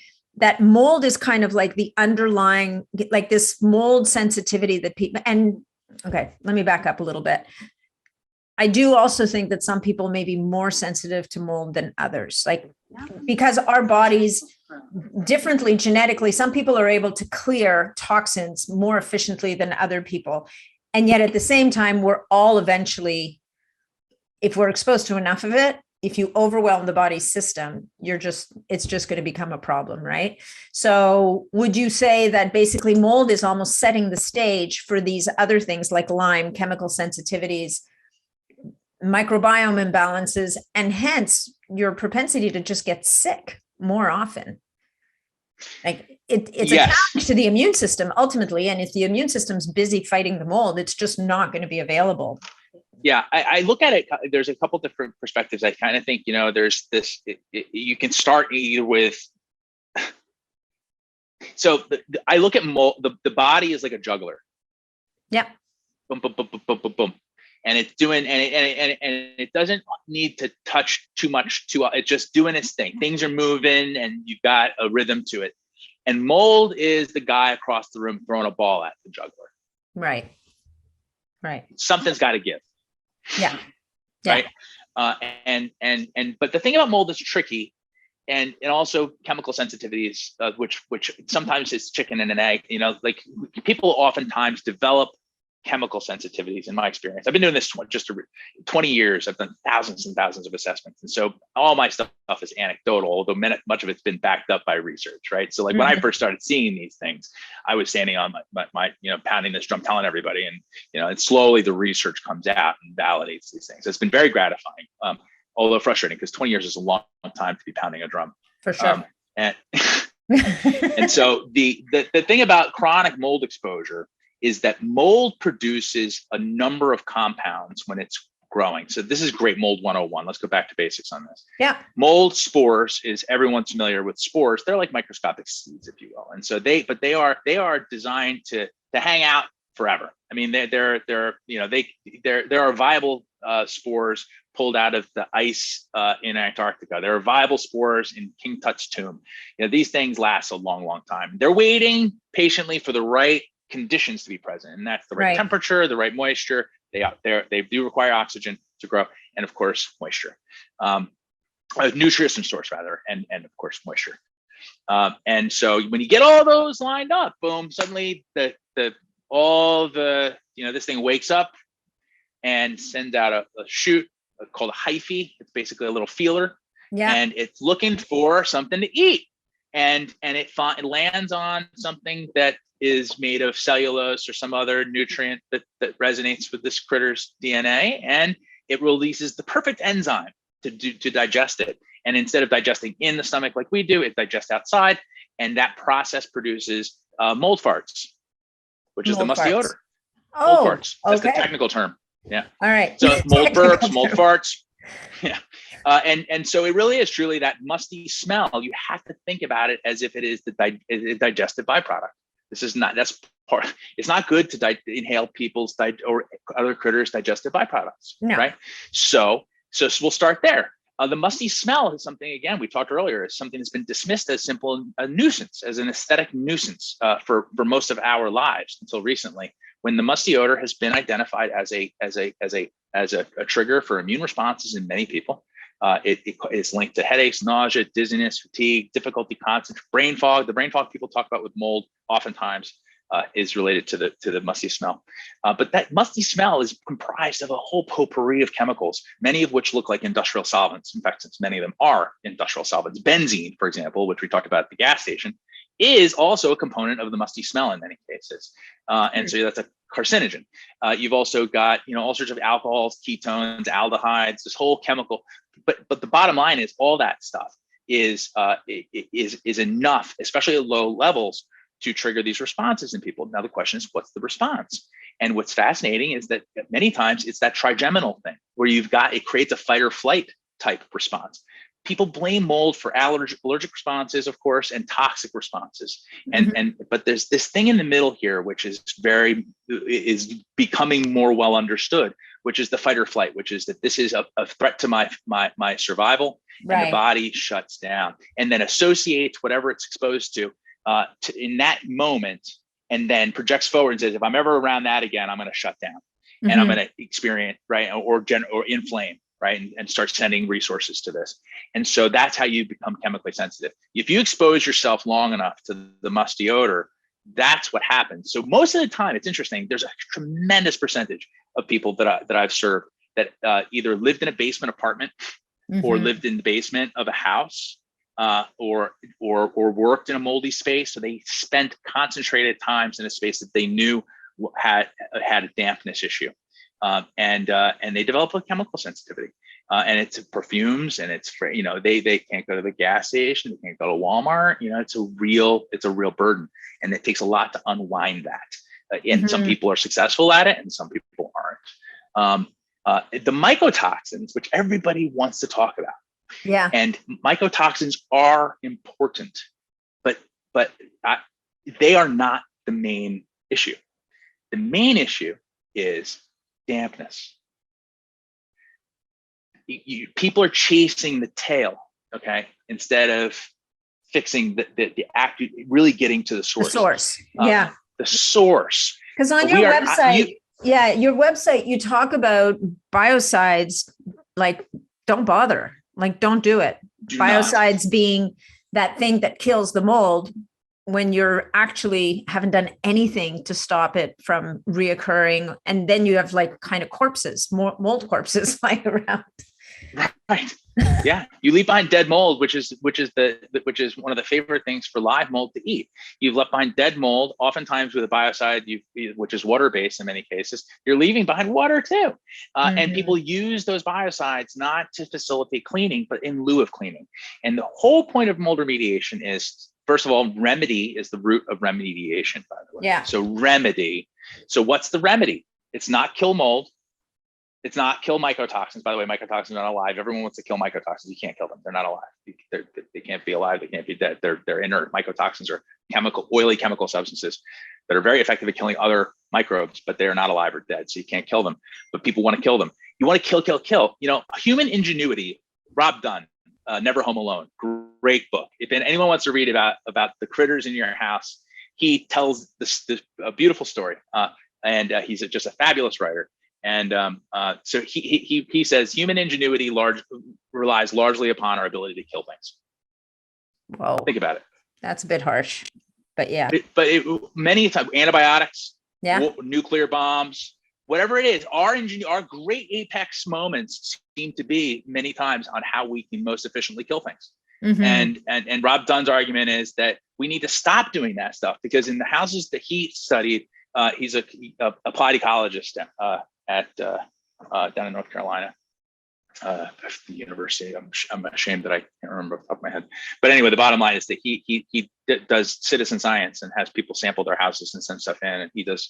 mold is kind of like the underlying, this mold sensitivity that people, and Okay, let me back up a little bit. I do also think that some people may be more sensitive to mold than others, like because our bodies differently genetically, some people are able to clear toxins more efficiently than other people. And yet at the same time, we're all eventually, if we're exposed to enough of it, if you overwhelm the body's system, it's just going to become a problem, right? So would you say that basically mold is almost setting the stage for these other things like Lyme, chemical sensitivities, microbiome imbalances, and hence your propensity to just get sick more often? Like it's a challenge to the immune system ultimately. And if the immune system's busy fighting the mold, it's just not going to be available. Yeah, I look at it, there's a couple different perspectives. I kind of think, there's this, you can start either with, so I look at mold, the body is like a juggler. Yeah. Boom, boom, boom, boom, boom, boom, boom. And it's doing, and it doesn't need to touch too much it's just doing its thing. Things are moving and you've got a rhythm to it. And mold is the guy across the room throwing a ball at the juggler. Right. Something's got to give. Yeah. Right. But the thing about mold is tricky, and also chemical sensitivities, which sometimes is chicken and an egg. Like people oftentimes develop chemical sensitivities. In my experience, I've been doing this just 20 years. I've done thousands and thousands of assessments, and so all my stuff is anecdotal, although much of it's been backed up by research. Right. So like when I first started seeing these things, I was standing on my pounding this drum, telling everybody, and and slowly the research comes out and validates these things. It's been very gratifying, although frustrating, because 20 years is a long time to be pounding a drum. For sure. And so the thing about chronic mold exposure is that mold produces a number of compounds when it's growing. So this is great mold 101. Let's go back to basics on this. Yeah. Mold spores is, everyone's familiar with spores. They're like microscopic seeds, if you will. And so they are designed to hang out forever. I mean, there are viable spores pulled out of the ice in Antarctica. There are viable spores in King Tut's tomb. These things last a long, long time. They're waiting patiently for the right conditions to be present, and that's the right temperature, the right moisture. They do require oxygen to grow, and of course moisture, nutrition source rather, and of course moisture. And so when you get all those lined up, boom, suddenly this thing wakes up and sends out a shoot called a hyphae. It's basically a little feeler, and it's looking for something to eat, and it lands on something that is made of cellulose or some other nutrient that resonates with this critter's DNA, and it releases the perfect enzyme to digest it. And instead of digesting in the stomach like we do, it digests outside, and that process produces mold farts, which is the musty odor. Oh, mold farts. That's the technical term. Yeah. All right. So mold burps, mold farts. Yeah. And so it really is truly that musty smell. You have to think about it as if it is the digestive byproduct. It's not good to inhale people's or other critters' digestive byproducts, right? So we'll start there. The musty smell is something, again, we talked earlier, is something that's been dismissed as simple a nuisance, as an aesthetic nuisance for most of our lives until recently, when the musty odor has been identified as a trigger for immune responses in many people. It is linked to headaches, nausea, dizziness, fatigue, difficulty concentrating, brain fog. The brain fog people talk about with mold oftentimes is related to the musty smell. But that musty smell is comprised of a whole potpourri of chemicals, many of which look like industrial solvents. In fact, since many of them are industrial solvents, benzene, for example, which we talked about at the gas station, is also a component of the musty smell in many cases. And so that's a carcinogen. You've also got, all sorts of alcohols, ketones, aldehydes, this whole chemical. But the bottom line is all that stuff is enough, especially at low levels, to trigger these responses in people. Now the question is, what's the response? And what's fascinating is that many times it's that trigeminal thing where it creates a fight or flight type response. People blame mold for allergic responses, of course, and toxic responses. But there's this thing in the middle here, which is becoming more well understood, which is the fight or flight, which is that this is a threat to my survival, and the body shuts down and then associates whatever it's exposed to in that moment and then projects forward and says, if I'm ever around that again, I'm going to shut down and I'm Mhm. going to experience, right, or inflame, right, and start sending resources to this. And so that's how you become chemically sensitive. If you expose yourself long enough to the musty odor, that's what happens. So most of the time, it's interesting. There's a tremendous percentage of people that I've served that either lived in a basement apartment or Mhm. lived in the basement of a house, or worked in a moldy space. So they spent concentrated times in a space that they knew had a dampness issue, and they develop a chemical sensitivity. And it's perfumes, and it's for, they can't go to the gas station, they can't go to Walmart. It's a real burden, and it takes a lot to unwind that. And some Mhm. people are successful at it, and some people aren't. The mycotoxins, which everybody wants to talk about, Yeah. and mycotoxins are important, but they are not the main issue. The main issue is dampness. People are chasing the tail, okay, instead of fixing the act, really getting to the The source. source. Yeah. The source. Because on your website, your website, you talk about biocides, like don't bother, like don't do it. Biocides being that thing that kills the mold when you're actually haven't done anything to stop it from reoccurring. And then you have like kind of corpses, mold corpses lying around. Right. Yeah. You leave behind dead mold, which is one of the favorite things for live mold to eat. You've left behind dead mold, oftentimes with a biocide, which is water-based in many cases. You're leaving behind water too. And people use those biocides not to facilitate cleaning, but in lieu of cleaning. And the whole point of mold remediation is, first of all, remedy is the root of remediation, by the way. Yeah. So remedy. So what's the remedy? It's not kill mold. It's not kill mycotoxins. By the way, mycotoxins are not alive. Everyone wants to kill mycotoxins. You can't kill them. They're not alive. They can't be alive. They can't be dead. They're inert. Mycotoxins are oily chemical substances that are very effective at killing other microbes, but they are not alive or dead. So you can't kill them. But people want to kill them. You want to kill. Human ingenuity. Rob Dunn, Never Home Alone. Great book. If anyone wants to read about the critters in your house, he tells this beautiful story. And he's just a fabulous writer. And so he says human ingenuity relies largely upon our ability to kill things. Well, think about it. That's a bit harsh, but yeah. Many times, antibiotics, yeah, nuclear bombs, whatever it is, our great apex moments seem to be many times on how we can most efficiently kill things. And Rob Dunn's argument is that we need to stop doing that stuff, because in the houses that he studied, he's a applied ecologist at down in North Carolina, the university. I'm ashamed that I can't remember off the top of my head. But anyway, the bottom line is that he does citizen science and has people sample their houses and send stuff in, and he does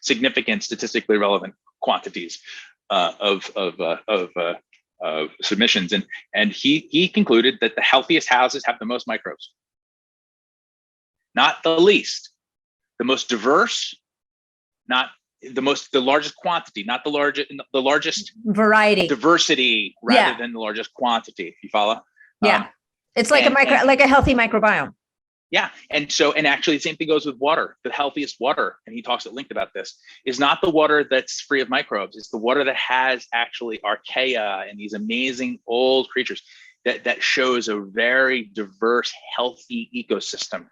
significant statistically relevant quantities of submissions, and he concluded that the healthiest houses have the most microbes, not the least, the most diverse, not the largest quantity, not the largest variety, diversity, rather than the largest quantity. You follow? Yeah. It's like like a healthy microbiome. Yeah. And actually the same thing goes with water. The healthiest water, and he talks at length about this, is not the water that's free of microbes. It's the water that has actually archaea and these amazing old creatures that shows a very diverse, healthy ecosystem.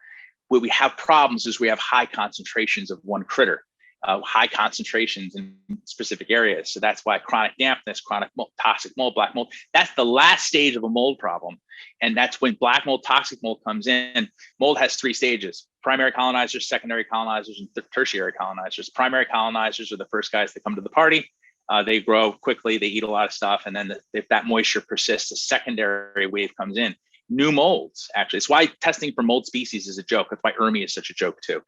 Where we have problems is we have high concentrations of one critter. High concentrations in specific areas. So that's why chronic dampness, chronic mold, toxic mold, black mold, that's the last stage of a mold problem. And that's when black mold, toxic mold comes in. Mold has 3 stages: primary colonizers, secondary colonizers, and tertiary colonizers. Primary colonizers are the first guys that come to the party. They grow quickly, they eat a lot of stuff. And then if that moisture persists, a secondary wave comes in. New molds, actually. It's why testing for mold species is a joke. That's why ERMI is such a joke too.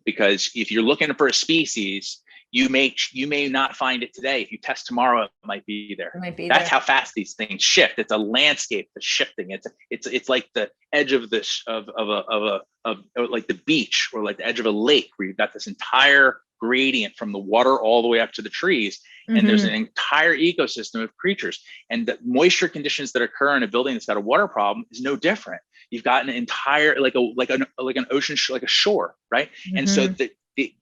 Because if you're looking for a species, you may not find it today. If you test tomorrow, it might be there. That's how fast these things shift. It's a landscape that's shifting. It's like the edge of this of like the beach, or like the edge of a lake, where you've got this entire gradient from the water all the way up to the trees. And there's an entire ecosystem of creatures. And the moisture conditions that occur in a building that's got a water problem is no different. you've got an entire, like an ocean, like a shore, right? And so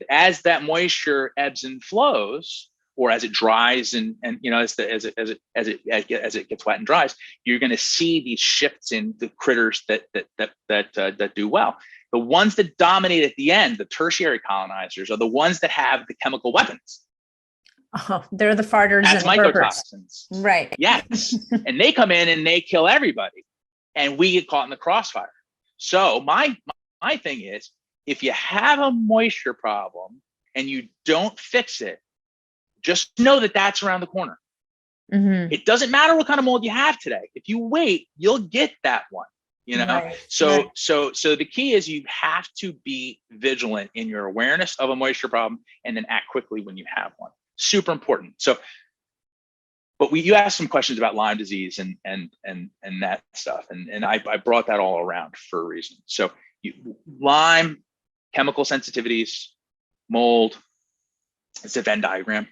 as that moisture ebbs and flows, or as it dries and as it gets wet and dries, you're going to see these shifts in the critters that do well. The ones that dominate at the end, the tertiary colonizers, are the ones that have the chemical weapons. Oh, they're the farters. That's and mycotoxins. Right. Yes. And they come in and they kill everybody, and we get caught in the crossfire. So my thing is, if you have a moisture problem and you don't fix it, just know that that's around the corner. It doesn't matter what kind of mold you have today. If you wait, you'll get that one. Right. So the key is you have to be vigilant in your awareness of a moisture problem, and then act quickly when you have one. Super important. So, but you asked some questions about Lyme disease and that stuff, and I brought that all around for a reason. So Lyme, chemical sensitivities, mold, it's a Venn diagram.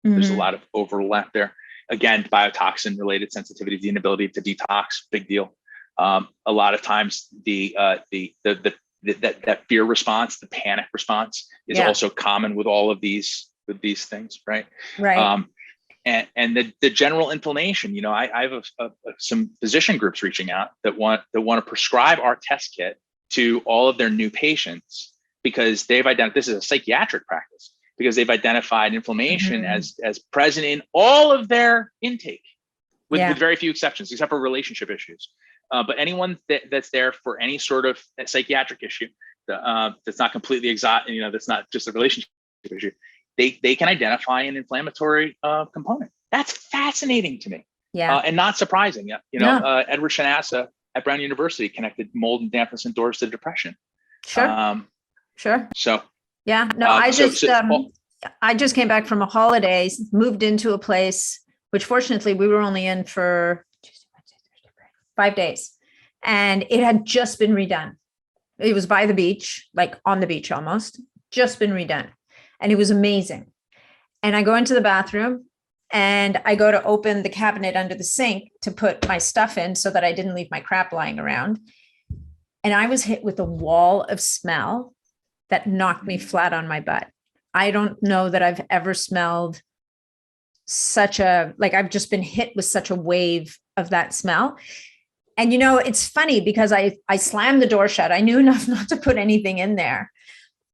There's a lot of overlap there. Again, biotoxin related sensitivity, the inability to detox, big deal. A lot of times that fear response, the panic response, is also common with all of these things, right? Right. And the general inflammation. I have some physician groups reaching out that want to prescribe our test kit to all of their new patients, because they've identified, this is a psychiatric practice, because they've identified inflammation as present in all of their intake, with very few exceptions, except for relationship issues. But anyone that's there for any sort of psychiatric issue that's not completely exotic, that's not just a relationship issue, they can identify an inflammatory component. That's fascinating to me, and not surprising. Edward Shanassa at Brown University connected mold and dampness and doors to depression. Sure. So I just came back from a holiday, moved into a place which fortunately we were only in for 5 days, and it had just been redone. It was by the beach, like on the beach almost, just been redone. And it was amazing. And I go into the bathroom and I go to open the cabinet under the sink to put my stuff in so that I didn't leave my crap lying around. And I was hit with a wall of smell that knocked me flat on my butt. I don't know that I've ever smelled I've just been hit with such a wave of that smell. And, it's funny because I slammed the door shut. I knew enough not to put anything in there.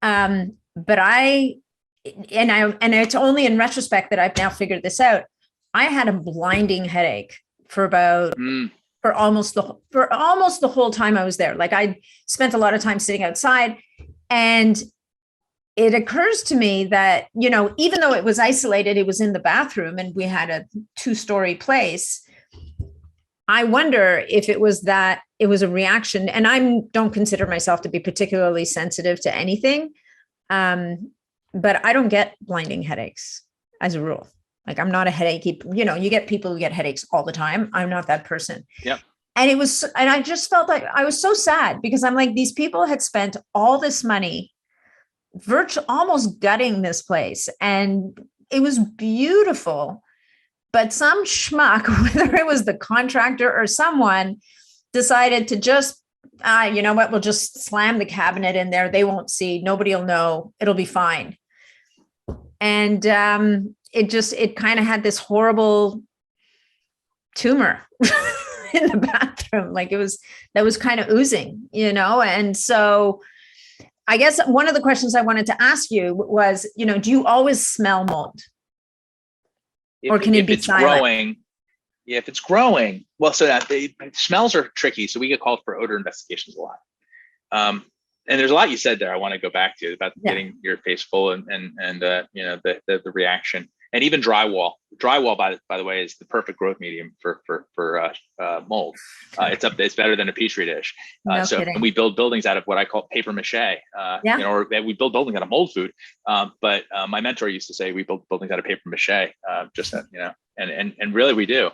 But it's only in retrospect that I've now figured this out. I had a blinding headache for almost the whole time I was there. Like, I spent a lot of time sitting outside, and it occurs to me that, even though it was isolated, it was in the bathroom and we had a 2-story place. I wonder if it was a reaction, and I don't consider myself to be particularly sensitive to anything. But I don't get blinding headaches as a rule. Like, I'm not a headachy, you get people who get headaches all the time. I'm not that person. Yeah. And I just felt like I was so sad, because I'm like, these people had spent all this money almost gutting this place, and it was beautiful. But some schmuck, whether it was the contractor or someone, decided to just, you know what, we'll just slam the cabinet in there. They won't see, nobody will know, it'll be fine. And it kind of had this horrible tumor in the bathroom. Like, that was kind of oozing, And so I guess one of the questions I wanted to ask you was, do you always smell mold? Or can it be silent? If it's growing, well, so that smells are tricky. So we get called for odor investigations a lot. And there's a lot you said there I want to go back to about getting your face full and the reaction. And even drywall. Drywall, by the way, is the perfect growth medium for mold. It's better than a petri dish. And we build buildings out of what I call paper mache. Or we build buildings out of mold food. But my mentor used to say we build buildings out of paper mache. And really we do.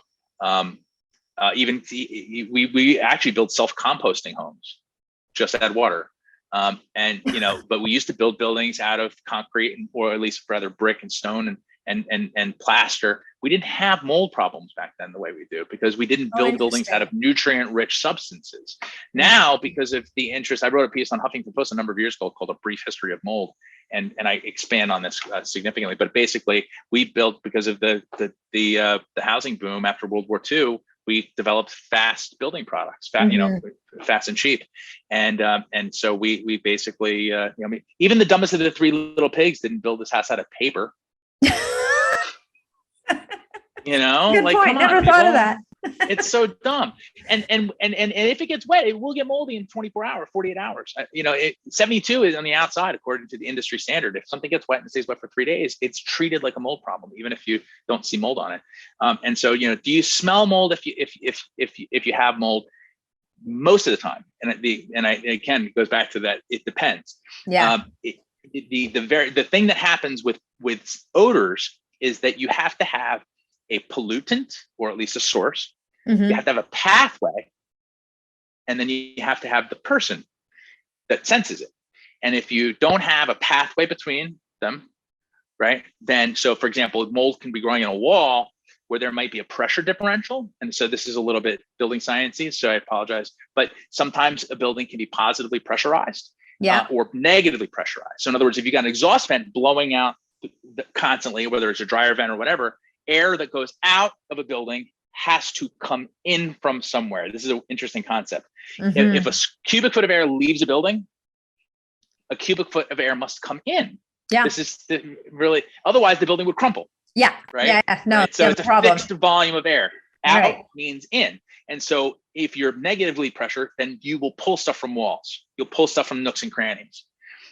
We actually build self-composting homes. Just add water. But we used to build buildings out of concrete or at least rather brick and stone and plaster, we didn't have mold problems back then the way we do, because we didn't Oh, build buildings out of nutrient-rich substances. Now, because of the interest, I wrote a piece on Huffington Post a number of years ago called A Brief History of Mold. And I expand on this significantly, but basically we built, because of the housing boom after World War II, we developed fast building products, fast and cheap. And so we basically, I mean, even the dumbest of the three little pigs didn't build this house out of paper. Good like, point. come Never on, thought people. of that. It's so dumb. And if it gets wet, it will get moldy in 24 hours, 48 hours. 72 is on the outside, according to the industry standard. If something gets wet and stays wet for 3 days, it's treated like a mold problem, even if you don't see mold on it. And so, do you smell mold if you have mold? Most of the time, again, it goes back to that. It depends. Yeah. The thing that happens with odors is that you have to have a pollutant, or at least a source. Mm-hmm. You have to have a pathway, and then you have to have the person that senses it. And if you don't have a pathway between them, right, then, so for example, mold can be growing in a wall where there might be a pressure differential. And so this is a little bit building sciencey, so I apologize. But sometimes a building can be positively pressurized, or negatively pressurized. So in other words, if you got an exhaust vent blowing out constantly, whether it's a dryer vent or whatever, air that goes out of a building has to come in from somewhere. This is an interesting concept. Mm-hmm. If a cubic foot of air leaves a building, a cubic foot of air must come in. Yeah. This is really, otherwise the building would crumple. Yeah. Right. Yeah. No. Right? So it's a problem. fixed volume of air. Out Right. means in. And so if you're negatively pressured, then you will pull stuff from walls. You'll pull stuff from nooks and crannies.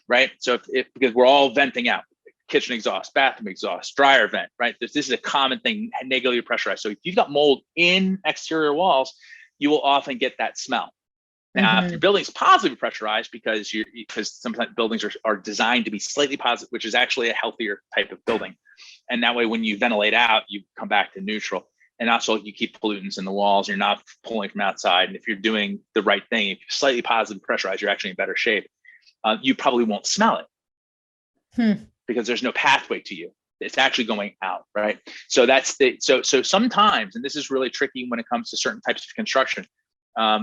Right. So because we're all venting out. Kitchen exhaust, bathroom exhaust, dryer vent, right? This is a common thing, negatively pressurized. So if you've got mold in exterior walls, you will often get that smell. Now, if your building's positively pressurized, because sometimes buildings are designed to be slightly positive, which is actually a healthier type of building. And that way, when you ventilate out, you come back to neutral. And also you keep pollutants in the walls, you're not pulling from outside. And if you're doing the right thing, if you're slightly positively pressurized, you're actually in better shape. You probably won't smell it. Because there's no pathway to you. It's actually going out, right? So so sometimes, and this is really tricky when it comes to certain types of construction,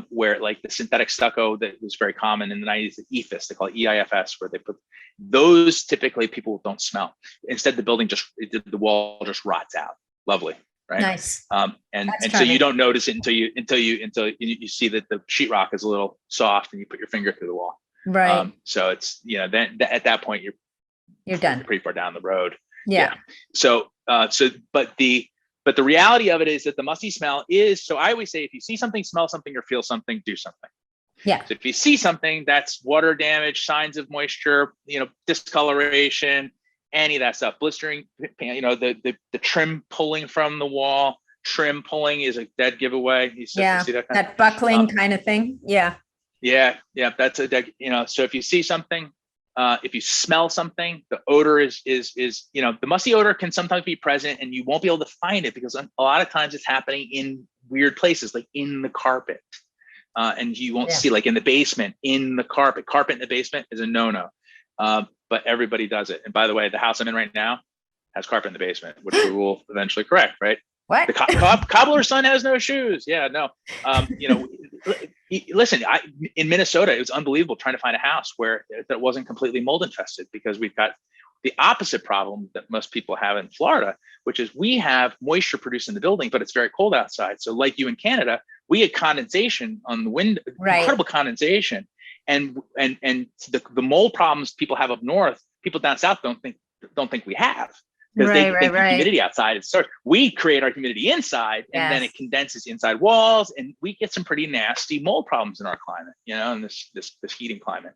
where like the synthetic stucco that was very common in the 90s, the EIFS, they call it EIFS, where they put those, typically people don't smell. Instead, the wall just rots out. Lovely, right? Nice. And so you don't notice it until you see that the sheetrock is a little soft and you put your finger through the wall. Right. So it's, then at that point you're done. Pretty far down the road. Yeah. So, but the reality of it is that the musty smell is, so I always say, if you see something, smell something, or feel something, do something. Yeah. So if you see something, that's water damage, signs of moisture, discoloration, any of that stuff, blistering, the trim pulling from the wall. Trim pulling is a dead giveaway. You see that buckling kind of thing. Yeah. Yeah. That's a dead, so if you see something, if you smell something, the odor is the musty odor can sometimes be present, and you won't be able to find it because a lot of times it's happening in weird places, like in the carpet. And you won't see, like in the basement, in the carpet. Carpet in the basement is a no-no, but everybody does it. And by the way, the house I'm in right now has carpet in the basement, which we will eventually correct, right? What? The cobbler's son has no shoes. Yeah, no. Listen, in Minnesota, it was unbelievable trying to find a house where that wasn't completely mold infested, because we've got the opposite problem that most people have in Florida, which is we have moisture produced in the building, but it's very cold outside. So like you in Canada, we had condensation on the window, incredible condensation. And the mold problems people have up north, people down south don't think we have. Because they think the humidity outside is source. We create our humidity inside, and then it condenses inside walls, and we get some pretty nasty mold problems in our climate, in this heating climate.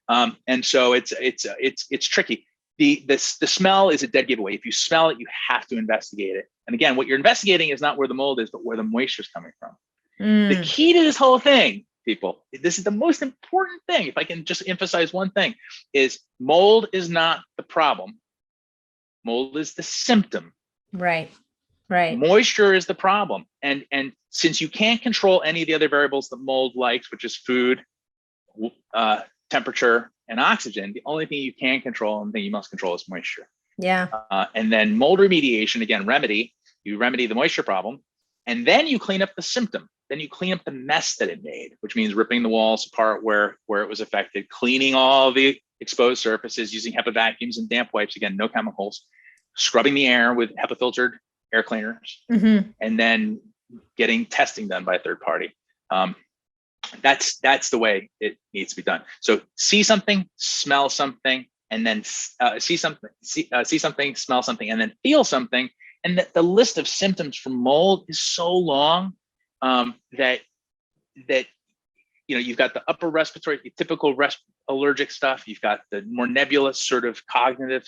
And so it's tricky. The smell is a dead giveaway. If you smell it, you have to investigate it. And again, what you're investigating is not where the mold is, but where the moisture is coming from. The key to this whole thing, people, this is the most important thing. If I can just emphasize one thing, is mold is not the problem. Mold is the symptom. Right. Moisture is the problem. And since you can't control any of the other variables that mold likes, which is food, temperature, and oxygen, the only thing you can control and the thing you must control is moisture. Yeah. And then mold remediation, again, remedy, you remedy the moisture problem, and then you clean up the symptom. Then you clean up the mess that it made, which means ripping the walls apart where it was affected, cleaning all the exposed surfaces using HEPA vacuums and damp wipes, again, no chemicals, scrubbing the air with HEPA filtered air cleaners, and then getting testing done by a third party. That's the way it needs to be done. So see something, smell something, and then see something, smell something, and then feel something. And the list of symptoms from mold is so long that you've got the upper respiratory, the typical allergic stuff. You've got the more nebulous sort of cognitive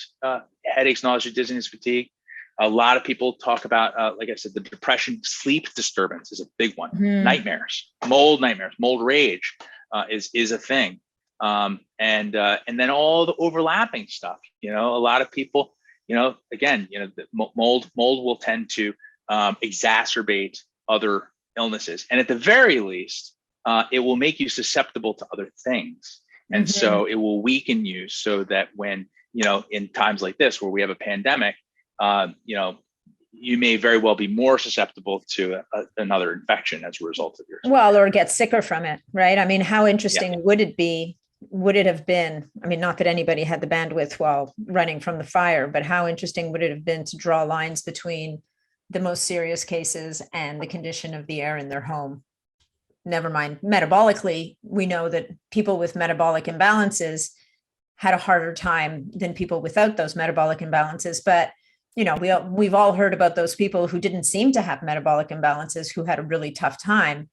headaches, nausea, dizziness, fatigue. A lot of people talk about, like I said, the depression, sleep disturbance is a big one. Nightmares, mold rage is a thing. And then all the overlapping stuff. A lot of people, again, the mold will tend to exacerbate other illnesses, and at the very least, it will make you susceptible to other things. And so it will weaken you so that when, in times like this where we have a pandemic, you may very well be more susceptible to another infection as a result of yours. Well, or get sicker from it, right? I mean, how interesting would it have been? I mean, not that anybody had the bandwidth while running from the fire, but how interesting would it have been to draw lines between the most serious cases and the condition of the air in their home? Never mind metabolically, we know that people with metabolic imbalances had a harder time than people without those metabolic imbalances. But we've all heard about those people who didn't seem to have metabolic imbalances, who had a really tough time.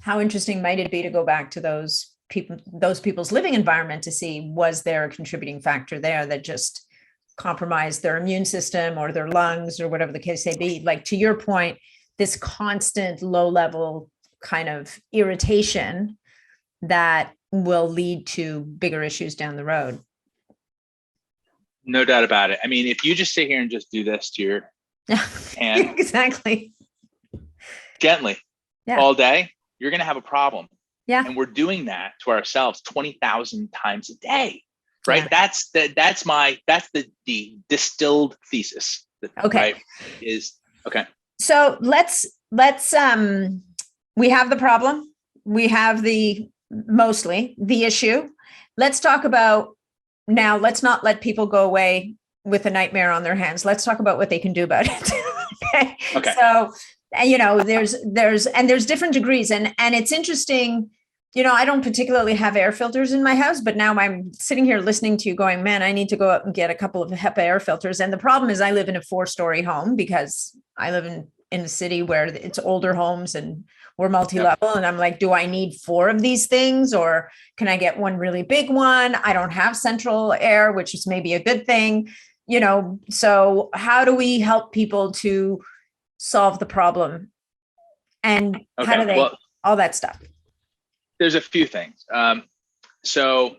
How interesting might it be to go back to those people's living environment to see, was there a contributing factor there that just compromised their immune system or their lungs or whatever the case may be? Like, to your point, this constant low level kind of irritation that will lead to bigger issues down the road. No doubt about it. I mean, if you just sit here and just do this to your hand exactly gently all day, you're going to have a problem. Yeah. And we're doing that to ourselves 20,000 times a day, right? Yeah. That's the distilled thesis. Okay. Right, So let's we have the problem. We have mostly the issue. Let's talk about now. Let's not let people go away with a nightmare on their hands. Let's talk about what they can do about it. Okay. So, there's different degrees, and it's interesting. I don't particularly have air filters in my house, but now I'm sitting here listening to you going, man, I need to go out and get a couple of HEPA air filters. And the problem is I live in a 4-story home because I live in a city where it's older homes and we're multi-level. Yep. And I'm like, do I need 4 of these things, or can I get one really big one? I don't have central air, which is maybe a good thing, so how do we help people to solve the problem? And how do they, all that stuff? There's a few things. So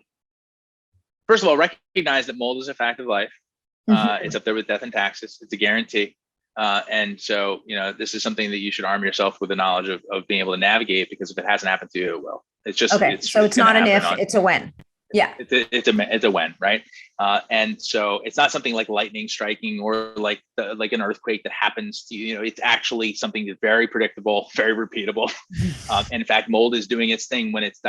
first of all, recognize that mold is a fact of life. It's up there with death and taxes. It's a guarantee. And so, this is something that you should arm yourself with the knowledge of being able to navigate, because if it hasn't happened to you, it will. It's just, okay. So it's not an if, it's a when. Yeah. It's a when, right? And so it's not something like lightning striking or like an earthquake that happens to you. It's actually something that's very predictable, very repeatable. And in fact, mold is doing its thing when it's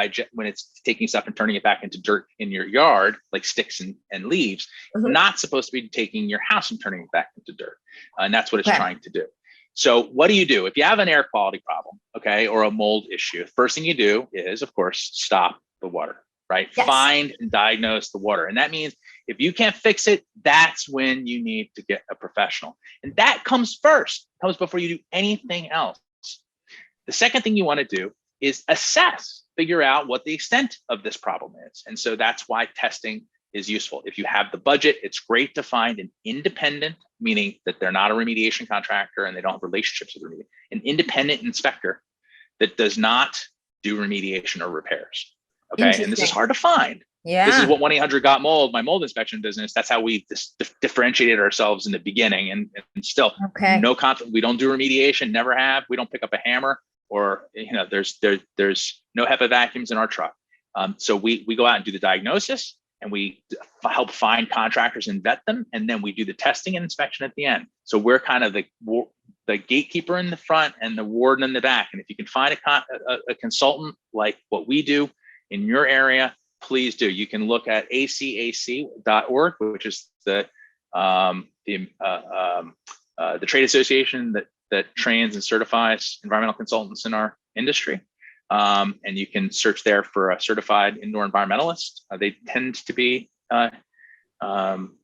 taking stuff and turning it back into dirt in your yard, like sticks and leaves. Not supposed to be taking your house and turning it back into dirt. And that's what it's trying to do. So what do you do if you have an air quality problem, or a mold issue? First thing you do is, of course, stop the water. Right? Yes. Find and diagnose the water. And that means if you can't fix it, that's when you need to get a professional. And that comes first, comes before you do anything else. The second thing you want to do is figure out what the extent of this problem is. And so that's why testing is useful. If you have the budget, it's great to find an independent, meaning that they're not a remediation contractor and they don't have relationships with an independent inspector that does not do remediation or repairs. Okay, and this is hard to find. Yeah, this is what 1-800-GOT-MOLD, my mold inspection business. That's how we differentiated ourselves in the beginning, and still no conflict. We don't do remediation, never have. We don't pick up a hammer, or there's no HEPA vacuums in our truck. So we go out and do the diagnosis, and we help find contractors and vet them, and then we do the testing and inspection at the end. So we're kind of the gatekeeper in the front and the warden in the back. And if you can find a consultant like what we do in your area, please do. You can look at acac.org, which is the trade association that trains and certifies environmental consultants in our industry. And you can search there for a certified indoor environmentalist. They tend to be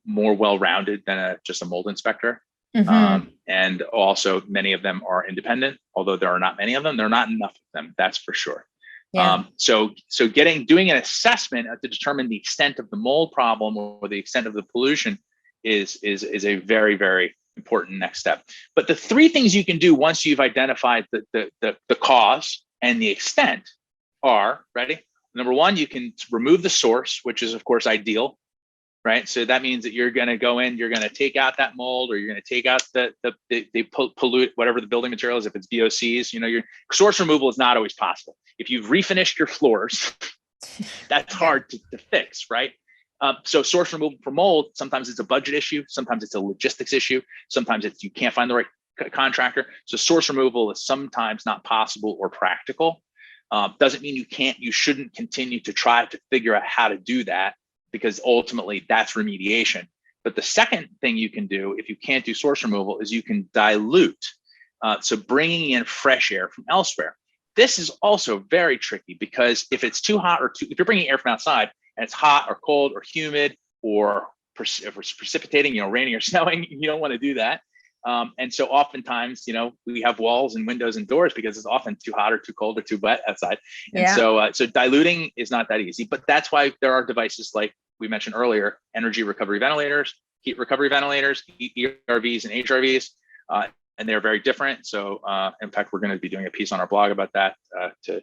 more well-rounded than just a mold inspector. And also many of them are independent, although there are not many of them. There are not enough of them, that's for sure. Yeah. So doing an assessment to determine the extent of the mold problem or the extent of the pollution is a very, very important next step. But the three things you can do once you've identified the cause and the extent are, ready? Number one, you can remove the source, which is of course ideal, right? So that means that you're going to go in, you're going to take out that mold, or you're going to take out the pollute, whatever the building material is. If it's VOCs, your source removal is not always possible. If you've refinished your floors, that's hard to fix, right? So source removal for mold, sometimes it's a budget issue, sometimes it's a logistics issue, sometimes it's you can't find the right contractor. So source removal is sometimes not possible or practical. Doesn't mean you shouldn't continue to try to figure out how to do that, because ultimately that's remediation. But the second thing you can do if you can't do source removal is you can dilute. So bringing in fresh air from elsewhere. This is also very tricky, because if it's too hot if you're bringing air from outside and it's hot or cold or humid or if it's precipitating, raining or snowing, you don't want to do that. And so oftentimes, we have walls and windows and doors because it's often too hot or too cold or too wet outside. And so diluting is not that easy, but that's why there are devices like we mentioned earlier, energy recovery ventilators, heat recovery ventilators, ERVs and HRVs, and they're very different. So in fact, we're going to be doing a piece on our blog about that to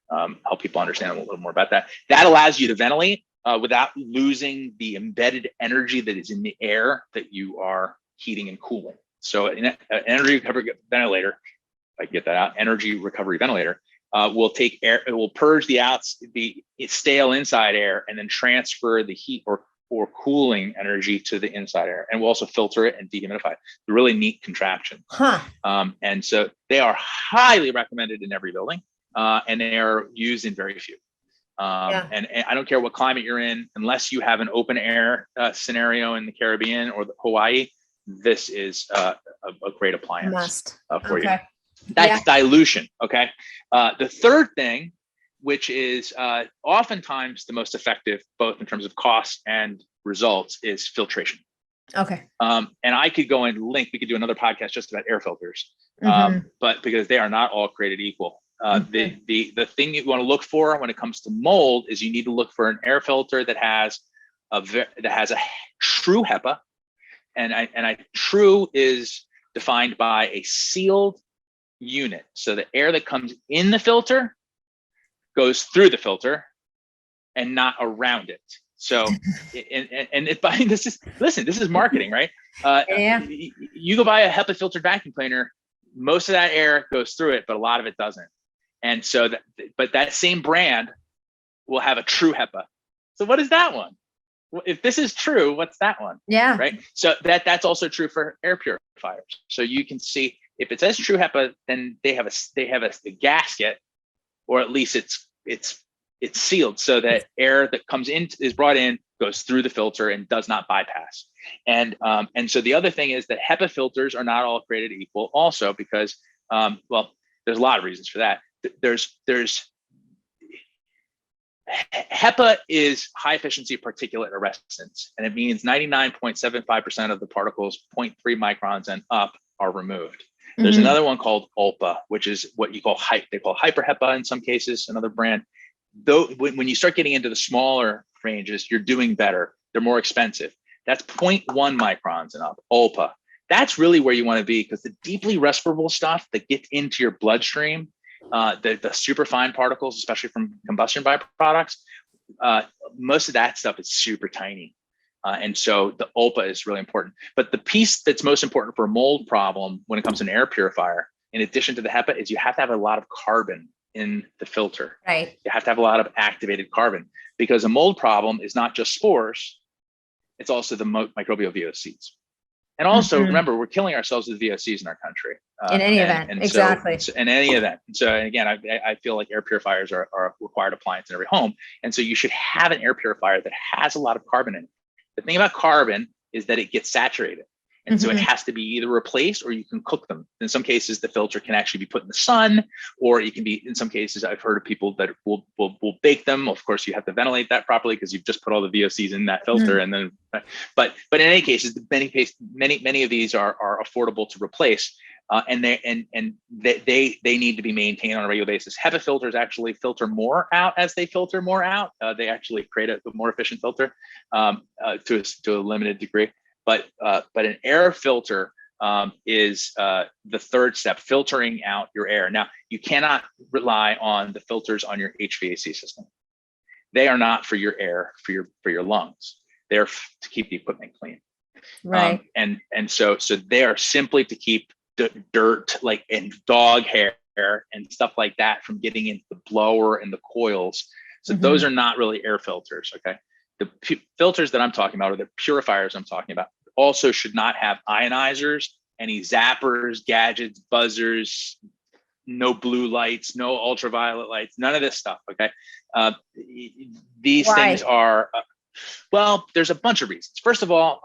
help people understand a little more about that. That allows you to ventilate without losing the embedded energy that is in the air that you are heating and cooling. So an energy recovery ventilator, if I can get that out, energy recovery ventilator will take air, it will purge the stale inside air and then transfer the heat or cooling energy to the inside air, and we'll also filter it and dehumidify it. It's a really neat contraption. And so they are highly recommended in every building, and they are used in very few. And I don't care what climate you're in, unless you have an open air scenario in the Caribbean or Hawaii, this is a great appliance for you. That's dilution. Okay. The third thing, which is oftentimes the most effective, both in terms of cost and results, is filtration. Okay. And I could go and we could do another podcast just about air filters, but because they are not all created equal. The thing you want to look for when it comes to mold is you need to look for an air filter that has a true HEPA, and true is defined by a sealed unit. So the air that comes in the filter goes through the filter and not around it. So, this is marketing, right? You go buy a HEPA filtered vacuum cleaner, most of that air goes through it, but a lot of it doesn't. And so but that same brand will have a true HEPA. So what is that one? If this is true, what's that one? Yeah. Right. So that's also true for air purifiers. So you can see if it says true HEPA, then they have a gasket, or at least it's sealed so that air that comes in is brought in, goes through the filter and does not bypass. And so the other thing is that HEPA filters are not all created equal also, because there's a lot of reasons for that. There's HEPA is high efficiency particulate arrestants, and it means 99.75% of the particles 0.3 microns and up are removed. There's another one called ULPA, which is what you call they call hyper HEPA in some cases, another brand. Though when you start getting into the smaller ranges, you're doing better. They're more expensive. That's 0.1 microns and up, ULPA. That's really where you want to be, because the deeply respirable stuff that gets into your bloodstream, the superfine particles, especially from combustion byproducts, most of that stuff is super tiny. And so the ULPA is really important. But the piece that's most important for a mold problem when it comes to an air purifier, in addition to the HEPA, is you have to have a lot of carbon in the filter. Right. You have to have a lot of activated carbon, because a mold problem is not just spores, it's also the microbial VOCs. And also Mhm. remember, we're killing ourselves with VOCs in our country. In any event, exactly. So in any event. So and again, I feel like air purifiers are a required appliance in every home. And so you should have an air purifier that has a lot of carbon in it. The thing about carbon is that it gets saturated. And so it Mhm. has to be either replaced or you can cook them. In some cases, the filter can actually be put in the sun, or it can be, in some cases, I've heard of people that will bake them. Of course, you have to ventilate that properly because you've just put all the VOCs in that filter. Mhm. And then, but in any cases, many of these are affordable to replace. And they need to be maintained on a regular basis. HEPA filters actually filter more out as they filter more out. They actually create a more efficient filter to a limited degree. But an air filter is the third step, filtering out your air. Now, you cannot rely on the filters on your HVAC system. They are not for your air, for your lungs. They're to keep the equipment clean. Right. And so they are simply to keep dirt and dog hair and stuff like that from getting into the blower and the coils. So those are not really air filters. Okay. The filters that I'm talking about, or the purifiers I'm talking about, also should not have ionizers, any zappers, gadgets, buzzers, no blue lights, no ultraviolet lights, none of this stuff. Okay. These Why? things are, well, there's a bunch of reasons. First of all,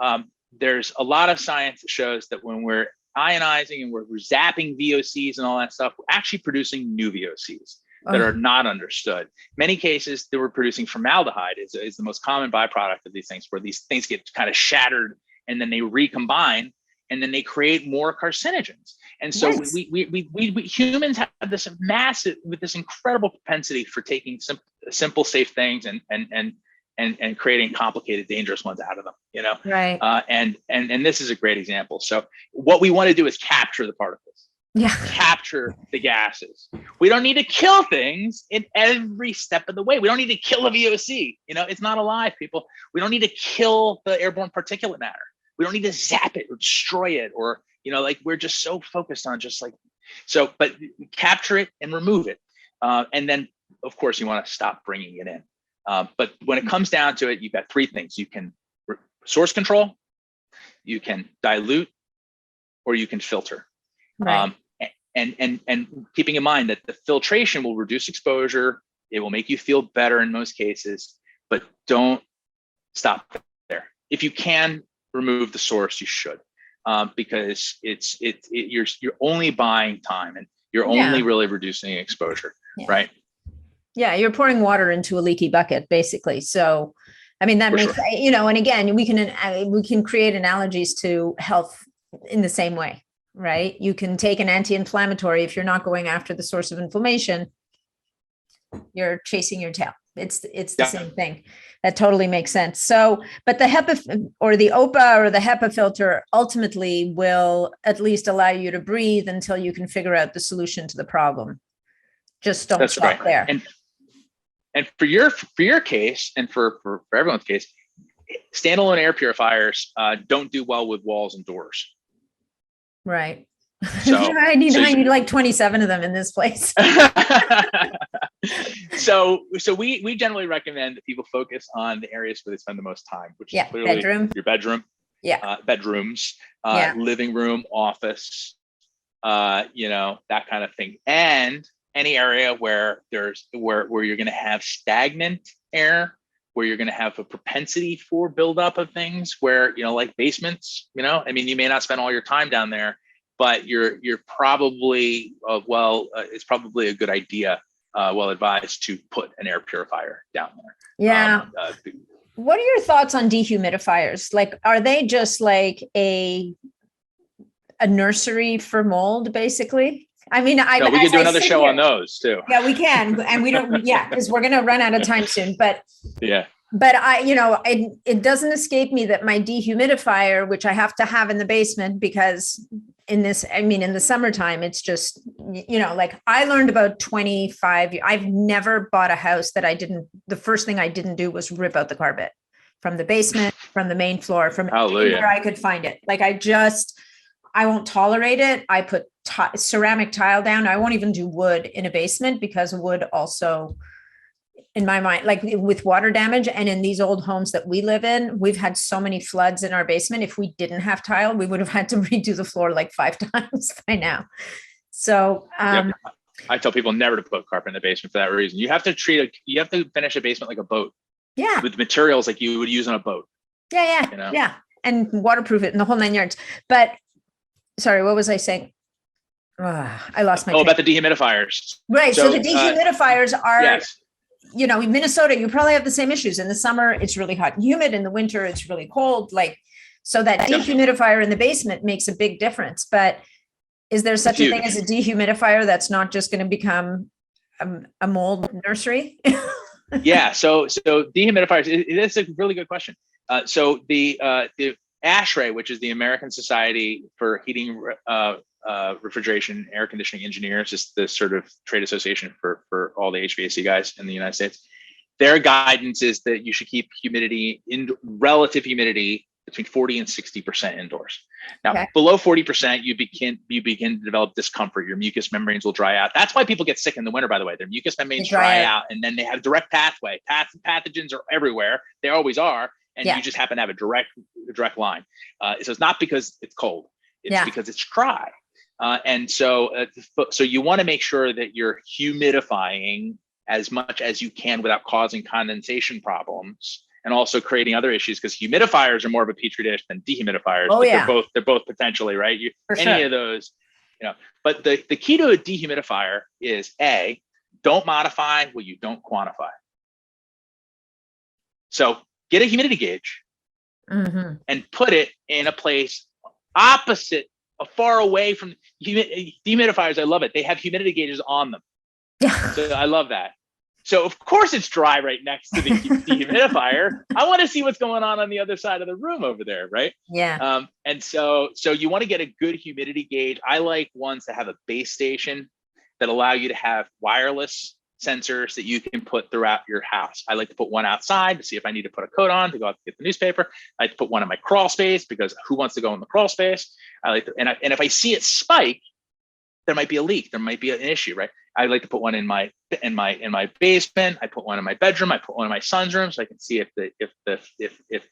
there's a lot of science that shows that when we're ionizing and we're zapping VOCs and all that stuff, we're actually producing new VOCs that are not understood. Many cases, they were producing formaldehyde is the most common byproduct of these things, where these things get kind of shattered and then they recombine and then they create more carcinogens. And so Yes. we humans have this incredible propensity for taking simple, safe things and creating complicated, dangerous ones out of them, Right. And this is a great example. So what we want to do is capture the particles. Yeah. Capture the gases. We don't need to kill things in every step of the way. We don't need to kill a VOC. It's not alive, people. We don't need to kill the airborne particulate matter. We don't need to zap it or destroy it, or we're just so focused on but capture it and remove it. And then of course you want to stop bringing it in. But when it comes down to it, you've got three things. You can source control, you can dilute, or you can filter. Right. And keeping in mind that the filtration will reduce exposure, it will make you feel better in most cases, but don't stop there. If you can remove the source, you should, because you're only buying time and you're only really reducing exposure, right? Yeah, you're pouring water into a leaky bucket, basically. So, I mean, that makes, and again, we can create analogies to health in the same way, right? You can take an anti-inflammatory. If you're not going after the source of inflammation, you're chasing your tail. It's the same thing. That totally makes sense. So, but the HEPA or the OPA or the HEPA filter ultimately will at least allow you to breathe until you can figure out the solution to the problem. Just don't stop there. And for your case, and for everyone's case, standalone air purifiers don't do well with walls and doors. Right. So I need like 27 of them in this place. So we generally recommend that people focus on the areas where they spend the most time, which is clearly your bedroom, bedrooms, living room, office, that kind of thing, and any area where you're going to have stagnant air, where you're going to have a propensity for buildup of things, where like basements. I mean, you may not spend all your time down there, but you're probably it's probably a good idea, well advised, to put an air purifier down there. Yeah. What are your thoughts on dehumidifiers? Like, are they just like a nursery for mold, basically? I mean, we can do another show on those too. Yeah, we can, and we don't. Yeah, because we're going to run out of time soon. But yeah. But it doesn't escape me that my dehumidifier, which I have to have in the basement, because in the summertime, it's just, like I learned about 25 years. I've never bought a house that the first thing I didn't do was rip out the carpet from the basement, from the main floor, from anywhere I could find it. Like I won't tolerate it. I put ceramic tile down. I won't even do wood in a basement, because wood also in my mind, like with water damage. And in these old homes that we live in, we've had so many floods in our basement. If we didn't have tile, we would have had to redo the floor like 5 times by now. So, Yep. I tell people never to put carpet in the basement for that reason. You have to you have to finish a basement like a boat. Yeah. With materials like you would use on a boat. Yeah. You know? Yeah. And waterproof it in the whole 9 yards. But sorry, what was I saying? I lost my. About the dehumidifiers. Right. So the dehumidifiers are, yes. In Minnesota, you probably have the same issues. In the summer, it's really hot and humid. In the winter, it's really cold. Like, so that dehumidifier in the basement makes a big difference. But is there such a thing as a dehumidifier that's not just going to become a mold nursery? Yeah. So dehumidifiers, it's a really good question. So the ASHRAE, which is the American Society for Heating, Refrigeration, Air Conditioning Engineers, is the sort of trade association for all the HVAC guys in the United States. Their guidance is that you should keep relative humidity between 40 and 60% indoors. Now, below 40%, you begin to develop discomfort. Your mucous membranes will dry out. That's why people get sick in the winter, by the way. Their mucous membranes dry out, and then they have direct pathway. Pathogens are everywhere. They always are. And you just happen to have a direct line. So it's not because it's cold. It's because it's dry. And so you want to make sure that you're humidifying as much as you can without causing condensation problems and also creating other issues, because humidifiers are more of a petri dish than dehumidifiers. Oh, yeah. They're both potentially, right? Any of those, but the key to a dehumidifier is don't modify what you don't quantify. So get a humidity gauge and put it in a place opposite, far away from dehumidifiers. I love it. They have humidity gauges on them. Yeah. So I love that. So of course it's dry right next to the dehumidifier. I want to see what's going on the other side of the room over there, right? Yeah. And so you want to get a good humidity gauge. I like ones that have a base station that allow you to have wireless sensors that you can put throughout your house. I like to put one outside to see if I need to put a coat on to go out to get the newspaper. I like to put one in my crawl space because who wants to go in the crawl space? I like to, and if I see it spike, there might be a leak. There might be an issue, right? I like to put one in my basement. I put one in my bedroom. I put one in my son's room so I can see if the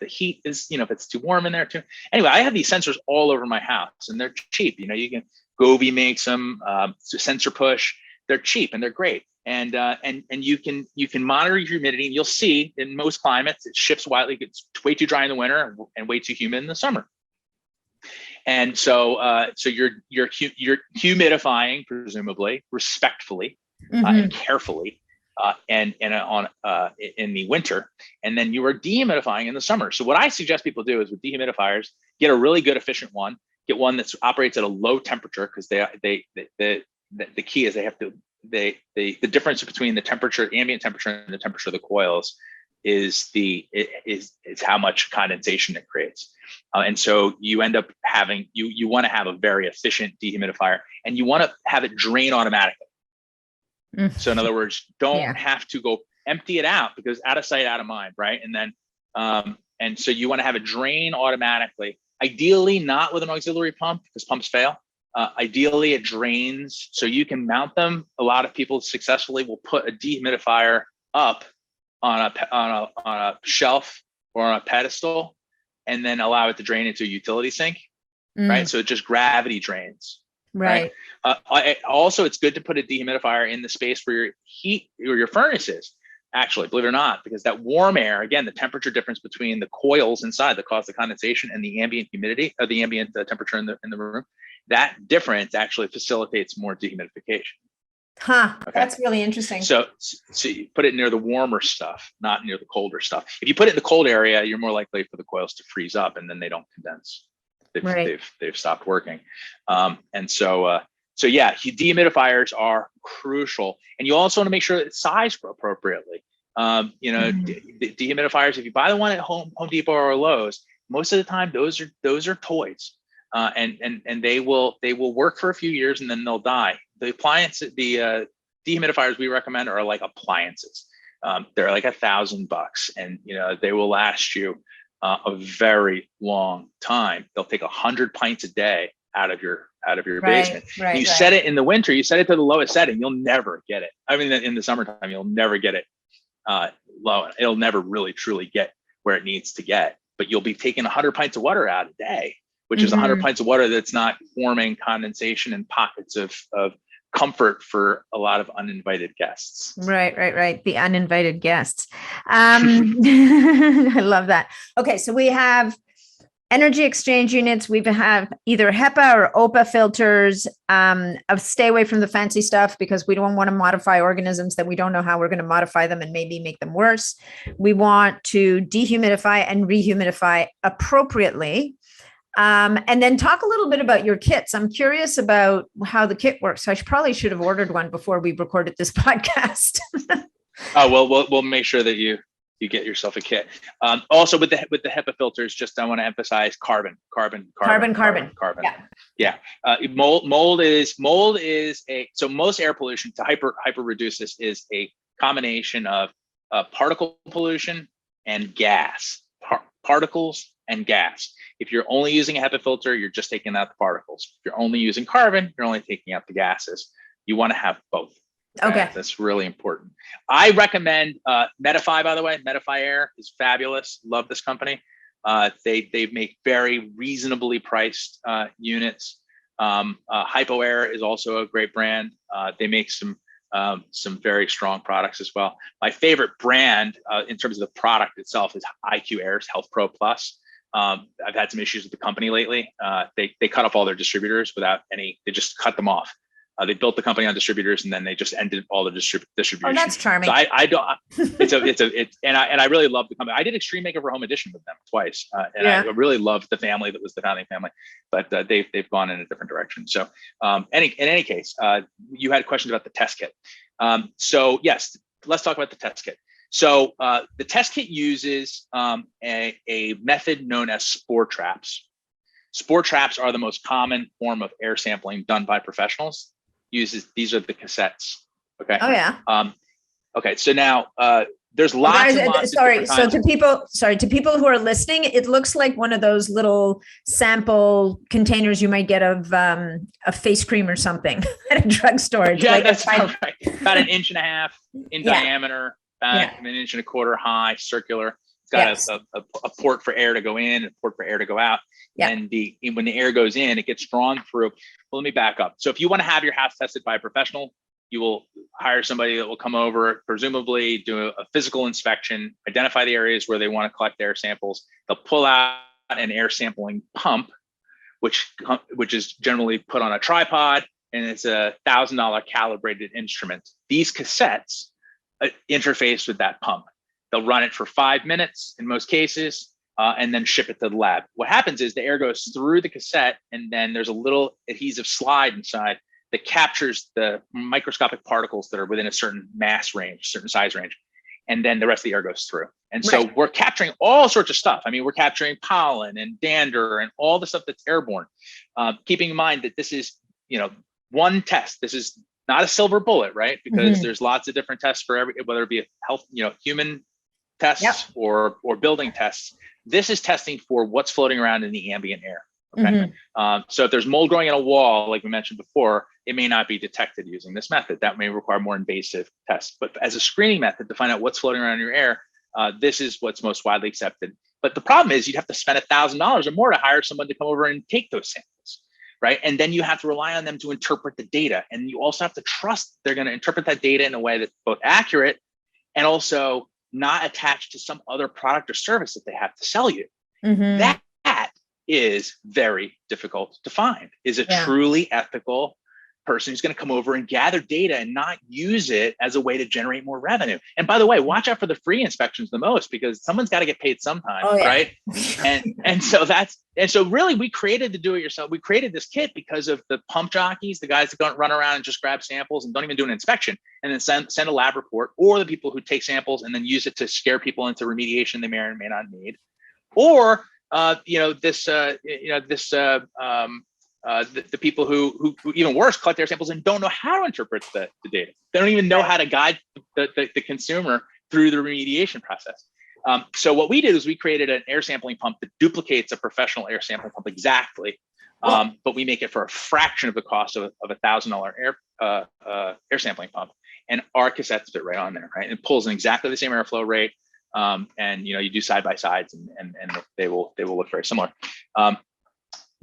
heat is, if it's too warm in there too. Anyway, I have these sensors all over my house, and they're cheap. You can Govee makes them, Sensor Push. They're cheap and they're great. And you can monitor your humidity, and you'll see in most climates it shifts widely. It gets way too dry in the winter and way too humid in the summer. And so you're humidifying, presumably, respectfully and carefully, and in the winter, and then you are dehumidifying in the summer. So what I suggest people do is with dehumidifiers, get a really good efficient one. Get one that operates at a low temperature, because the key is the difference between the ambient temperature and the temperature of the coils is how much condensation it creates. And so you end up having, you want to have a very efficient dehumidifier, and you want to have it drain automatically. So in other words, don't have to go empty it out, because out of sight, out of mind, right? And then, and so you want to have it drain automatically, ideally not with an auxiliary pump, because pumps fail. Ideally it drains, so you can mount them. A lot of people successfully will put a dehumidifier up on a shelf or on a pedestal, and then allow it to drain into a utility sink, right? So it just gravity drains. Right. Also, it's good to put a dehumidifier in the space where your heat or your furnace is. Actually, believe it or not, because that warm air, again, the temperature difference between the coils inside that cause the condensation and the ambient humidity, or the ambient temperature in the room, that difference actually facilitates more dehumidification. Okay. That's really interesting. So you put it near the warmer stuff, not near the colder stuff. If you put it in the cold area, you're more likely for the coils to freeze up, and then they don't condense. They've stopped working. Dehumidifiers are crucial, and you also want to make sure that it's sized appropriately. Dehumidifiers, if you buy the one at Home Depot or Lowe's, most of the time those are toys, and they will work for a few years and then they'll die. The dehumidifiers we recommend are like appliances. They're like $1,000, and they will last you a very long time. They'll take 100 pints a day out of your basement. You set it in the winter, you set it to the lowest setting, you'll never get it. I mean, in the summertime, you'll never get it low. It'll never really truly get where it needs to get, but you'll be taking 100 pints of water out a day, which is 100 pints of water that's not forming condensation and pockets of comfort for a lot of uninvited guests. Right. The uninvited guests. I love that. Okay, so we have energy exchange units. We have either HEPA or OPA filters. Stay away from the fancy stuff because we don't want to modify organisms that we don't know how we're going to modify them and maybe make them worse. We want to dehumidify and rehumidify appropriately. And then talk a little bit about your kits. I'm curious about how the kit works. I probably should have ordered one before we recorded this podcast. Oh, well, we'll make sure that you get yourself a kit. Also with the HEPA filters, just I want to emphasize carbon. Yeah. Mold is so most air pollution, to hyper reduce this, is a combination of particle pollution and gas. Particles and gas. If you're only using a HEPA filter, you're just taking out the particles. If you're only using carbon, you're only taking out the gases. You want to have both. Okay. That's really important. I recommend Medify, by the way. Medify Air is fabulous. Love this company. They make very reasonably priced units. Hypo Air is also a great brand. They make some very strong products as well. My favorite brand in terms of the product itself is IQ Air's Health Pro Plus. I've had some issues with the company lately. They cut off all their distributors they just cut them off. They built the company on distributors and then they just ended all the distribution. Oh, that's charming. So and I really love the company. I did Extreme Makeover Home Edition with them twice. I really loved the family that was the founding family, but they've gone in a different direction. So in any case, you had questions about the test kit. So yes, let's talk about the test kit. So the test kit uses a method known as spore traps. Spore traps are the most common form of air sampling done by professionals. These are the cassettes. Okay. Oh yeah. Okay. So now there's lots and lots. To people who are listening, it looks like one of those little sample containers you might get of a face cream or something at a drugstore. Yeah, that's right. About 1.5 inches in diameter, an 1.25 inches high, circular. It's got a port for air to go in and a port for air to go out. Yeah. And when the air goes in, it gets drawn through. Well, let me back up. So if you want to have your house tested by a professional, you will hire somebody that will come over, presumably do a physical inspection, identify the areas where they want to collect air samples. They'll pull out an air sampling pump, which is generally put on a tripod, and it's $1,000 calibrated instrument. These cassettes interface with that pump. They'll run it for 5 minutes in most cases, and then ship it to the lab. What happens is the air goes through the cassette, and then there's a little adhesive slide inside that captures the microscopic particles that are within a certain mass range, certain size range. And then the rest of the air goes through. And so we're capturing all sorts of stuff. I mean, we're capturing pollen and dander and all the stuff that's airborne. Keeping in mind that this is, one test. This is not a silver bullet, right? Because there's lots of different tests for whether it be a health, human tests or building tests. This is testing for what's floating around in the ambient air. Okay. So if there's mold growing in a wall, like we mentioned before, it may not be detected using this method. That may require more invasive tests. But as a screening method to find out what's floating around in your air, this is what's most widely accepted. But the problem is you'd have to spend $1,000 or more to hire someone to come over and take those samples, right? And then you have to rely on them to interpret the data. And you also have to trust they're going to interpret that data in a way that's both accurate and also not attached to some other product or service that they have to sell you. That is very difficult to find. Is a truly ethical person who's going to come over and gather data and not use it as a way to generate more revenue. And by the way, watch out for the free inspections the most, because someone's got to get paid sometime, right? And so really we created the do-it-yourself. We created this kit because of the pump jockeys, the guys that don't run around and just grab samples and don't even do an inspection and then send a lab report, or the people who take samples and then use it to scare people into remediation they may or may not need, or the people who even worse collect their samples and don't know how to interpret the data. They don't even know how to guide the consumer through the remediation process. So what we did is we created an air sampling pump that duplicates a professional air sampling pump exactly, but we make it for a fraction of the cost of $1,000 air sampling pump. and our cassettes fit right on there, right? It pulls in exactly the same airflow rate. And you do side by sides, and they will look very similar.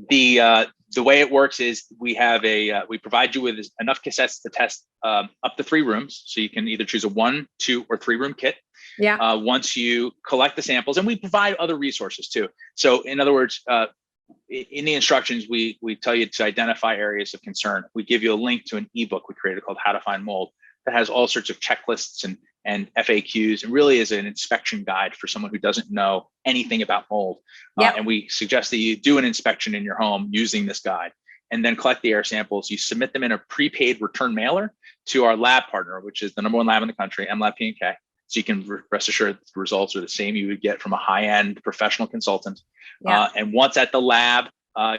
The way it works is we provide you with enough cassettes to test up to 3 rooms. So you can either choose a 1, 2, or 3 room kit. Yeah. Once you collect the samples, and we provide other resources too. So in other words, in the instructions, we tell you to identify areas of concern. We give you a link to an ebook we created called How to Find Mold that has all sorts of checklists and FAQs, and really is an inspection guide for someone who doesn't know anything about mold. Yep. And we suggest that you do an inspection in your home using this guide, and then collect the air samples. You submit them in a prepaid return mailer to our lab partner, which is the #1 lab in the country, MLab P&K. So you can rest assured that the results are the same you would get from a high-end professional consultant. Yeah. And once at the lab,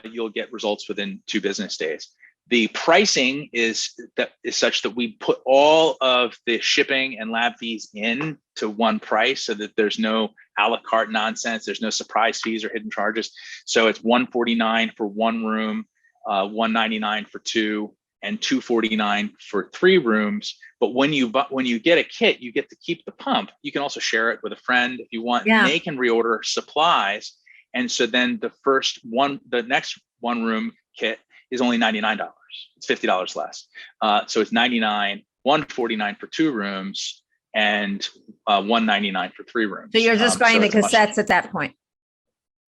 you'll get results within 2 business days. The pricing is such that we put all of the shipping and lab fees in to one price, so that there's no a la carte nonsense. There's no surprise fees or hidden charges. So it's $149 for 1 room, $199 for 2, and $249 for 3 rooms. But when you get a kit, you get to keep the pump. You can also share it with a friend if you want. Yeah. They can reorder supplies, and so then the next 1 room kit is only $99. It's $50 less. So it's $99, $149 for 2 rooms, and $199 for 3 rooms. So you're just buying the it's much- cassettes at that point,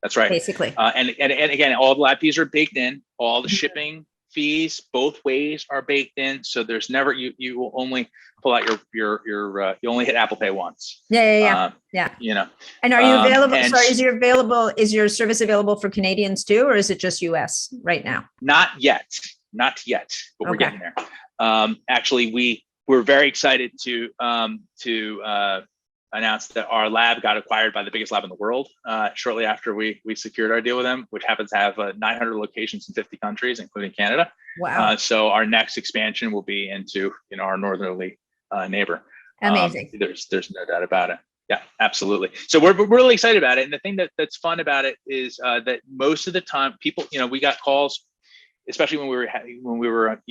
That's right. basically. And again, all the lab fees are baked in. All the shipping fees both ways are baked in. So there's never, you will only pull out your you only hit Apple Pay once. Yeah. And are you available? Is your service available for Canadians too, or is it just US right now? Not yet, but we're getting there. Actually, we're very excited to announce that our lab got acquired by the biggest lab in the world shortly after we secured our deal with them, which happens to have 900 locations in 50 countries, including Canada. Wow. So our next expansion will be into our northerly neighbor. Amazing. There's no doubt about it. Yeah, absolutely. So we're really excited about it. And the thing that's fun about it is that most of the time people, we got calls, especially when we were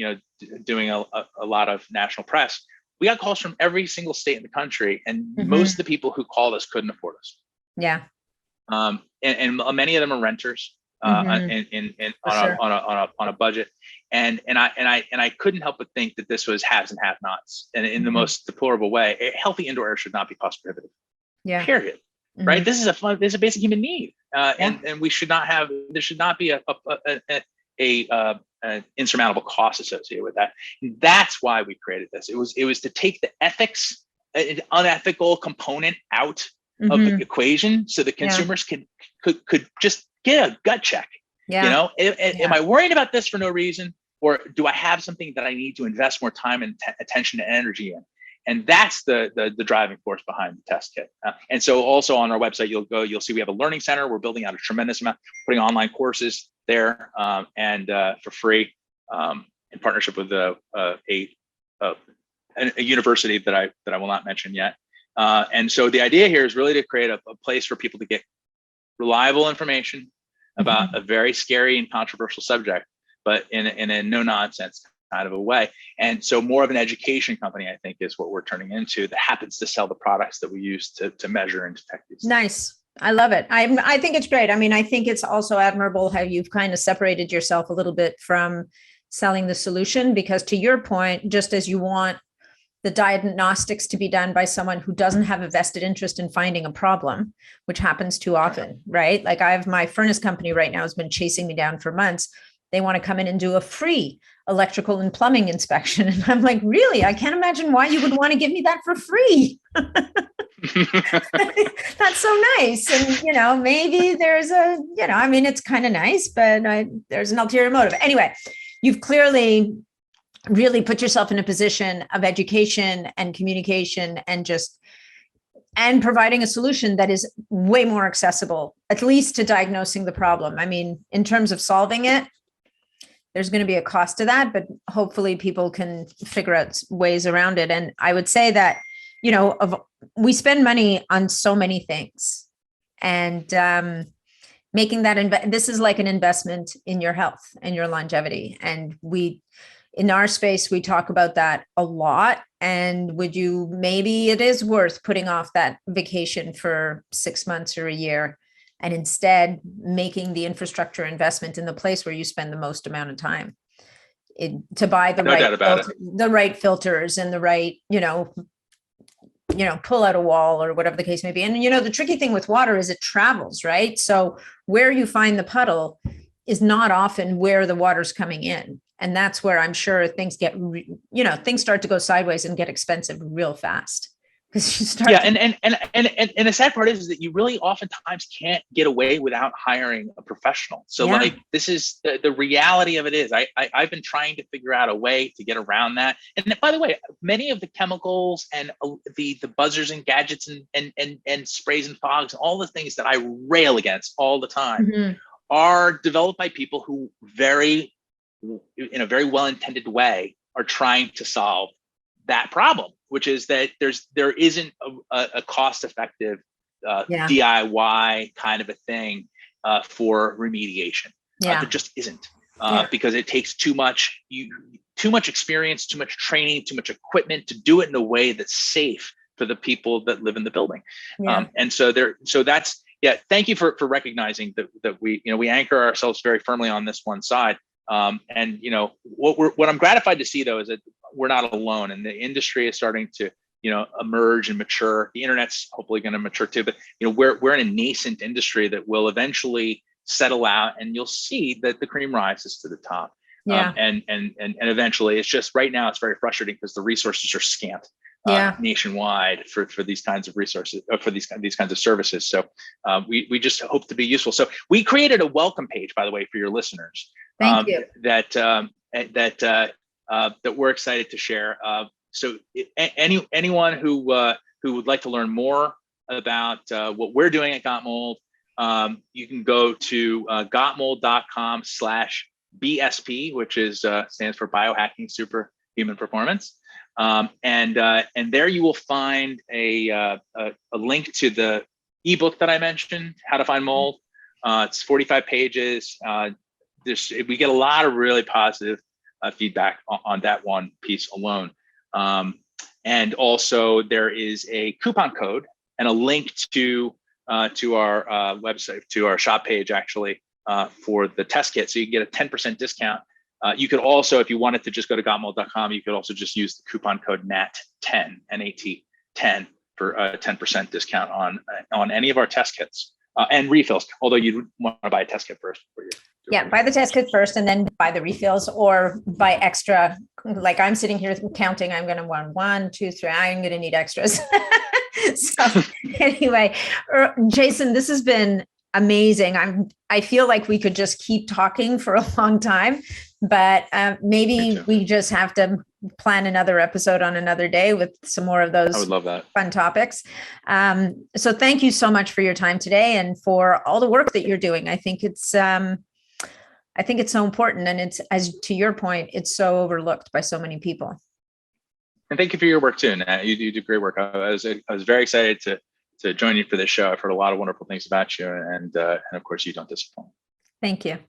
doing a lot of national press. We got calls from every single state in the country, and most of the people who called us couldn't afford us. Yeah. And many of them are renters on a budget. And I couldn't help but think that this was haves and have-nots, and in the most deplorable way. A healthy indoor air should not be cost prohibitive. Yeah. Period. Right. This is a basic human need, and there should not be an insurmountable cost associated with that. And that's why we created this. It was to take the ethics, an unethical component out of the equation, so that consumers could just get a gut check. Yeah. Am I worried about this for no reason, or do I have something that I need to invest more time and attention and energy in? And that's the driving force behind the test kit. And so also on our website, you'll see we have a learning center. We're building out a tremendous amount, putting online courses there, and for free, in partnership with a university that I will not mention yet. And so the idea here is really to create a place for people to get reliable information about a very scary and controversial subject, but in a no nonsense kind of a way. And so more of an education company, I think, is what we're turning into, that happens to sell the products that we use to measure and detect these things. Nice. I love it. I think it's great. I mean, I think it's also admirable how you've kind of separated yourself a little bit from selling the solution, because to your point, just as you want the diagnostics to be done by someone who doesn't have a vested interest in finding a problem, which happens too often, right? Like my furnace company right now has been chasing me down for months. They want to come in and do a free electrical and plumbing inspection. And I'm like, really? I can't imagine why you would want to give me that for free. That's so nice. And, maybe there's it's kind of nice, but there's an ulterior motive. Anyway, you've clearly really put yourself in a position of education and communication and providing a solution that is way more accessible, at least to diagnosing the problem. I mean, in terms of solving it, there's going to be a cost to that, but hopefully people can figure out ways around it. And I would say that, we spend money on so many things, and making that this is like an investment in your health and your longevity. And in our space, we talk about that a lot. And maybe it is worth putting off that vacation for 6 months or a year and instead making the infrastructure investment in the place where you spend the most amount of time to buy the right filters and the right, pull out a wall or whatever the case may be. And, the tricky thing with water is it travels, right? So where you find the puddle is not often where the water's coming in. And that's where I'm sure things things start to go sideways and get expensive real fast. And the sad part is that you really oftentimes can't get away without hiring a professional. So like, this is the reality of it is I've been trying to figure out a way to get around that. And by the way, many of the chemicals and the buzzers and gadgets and sprays and fogs, all the things that I rail against all the time are developed by people who in a very well-intended way are trying to solve that problem, which is that there isn't a cost-effective DIY kind of a thing for remediation. There just isn't, because it takes too much experience, too much training, too much equipment to do it in a way that's safe for the people that live in the building. And so that's thank you for recognizing that we anchor ourselves very firmly on this one side. And what I'm gratified to see though is that we're not alone, and the industry is starting to emerge and mature. The internet's hopefully going to mature too, but we're in a nascent industry that will eventually settle out, and you'll see that the cream rises to the top. And eventually, it's just right now it's very frustrating because the resources are scant nationwide for these kinds of resources, for these kinds of services. So we just hope to be useful. So we created a welcome page, by the way, for your listeners. Thank you. That we're excited to share. So anyone who would like to learn more about what we're doing at Got Mold, you can go to gotmold.com/BSP, which stands for Biohacking Superhuman Performance. And there you will find a link to the ebook that I mentioned, How to Find Mold. It's 45 pages. We get a lot of really positive feedback on that one piece alone. And also there is a coupon code and a link to our website, to our shop page actually, for the test kit. So you can get a 10% discount. You could also, if you wanted to just go to gotmold.com, you could also just use the coupon code NAT10, NAT10 for a 10% discount on any of our test kits and refills, although you'd want to buy a test kit first before you. Buy the test kit first and then buy the refills, or buy extra. Like I'm sitting here counting, I'm going to want 1, 2, 3. I'm going to need extras. So anyway, Jason, this has been amazing. I feel like we could just keep talking for a long time, but maybe we just have to plan another episode on another day with some more of those. I would love that. Fun topics. So thank you so much for your time today and for all the work that you're doing. I think it's so important, and it's, as to your point, it's so overlooked by so many people. And thank you for your work too. You do great work. I was very excited to join you for this show. I've heard a lot of wonderful things about you, and of course you don't disappoint. Thank you.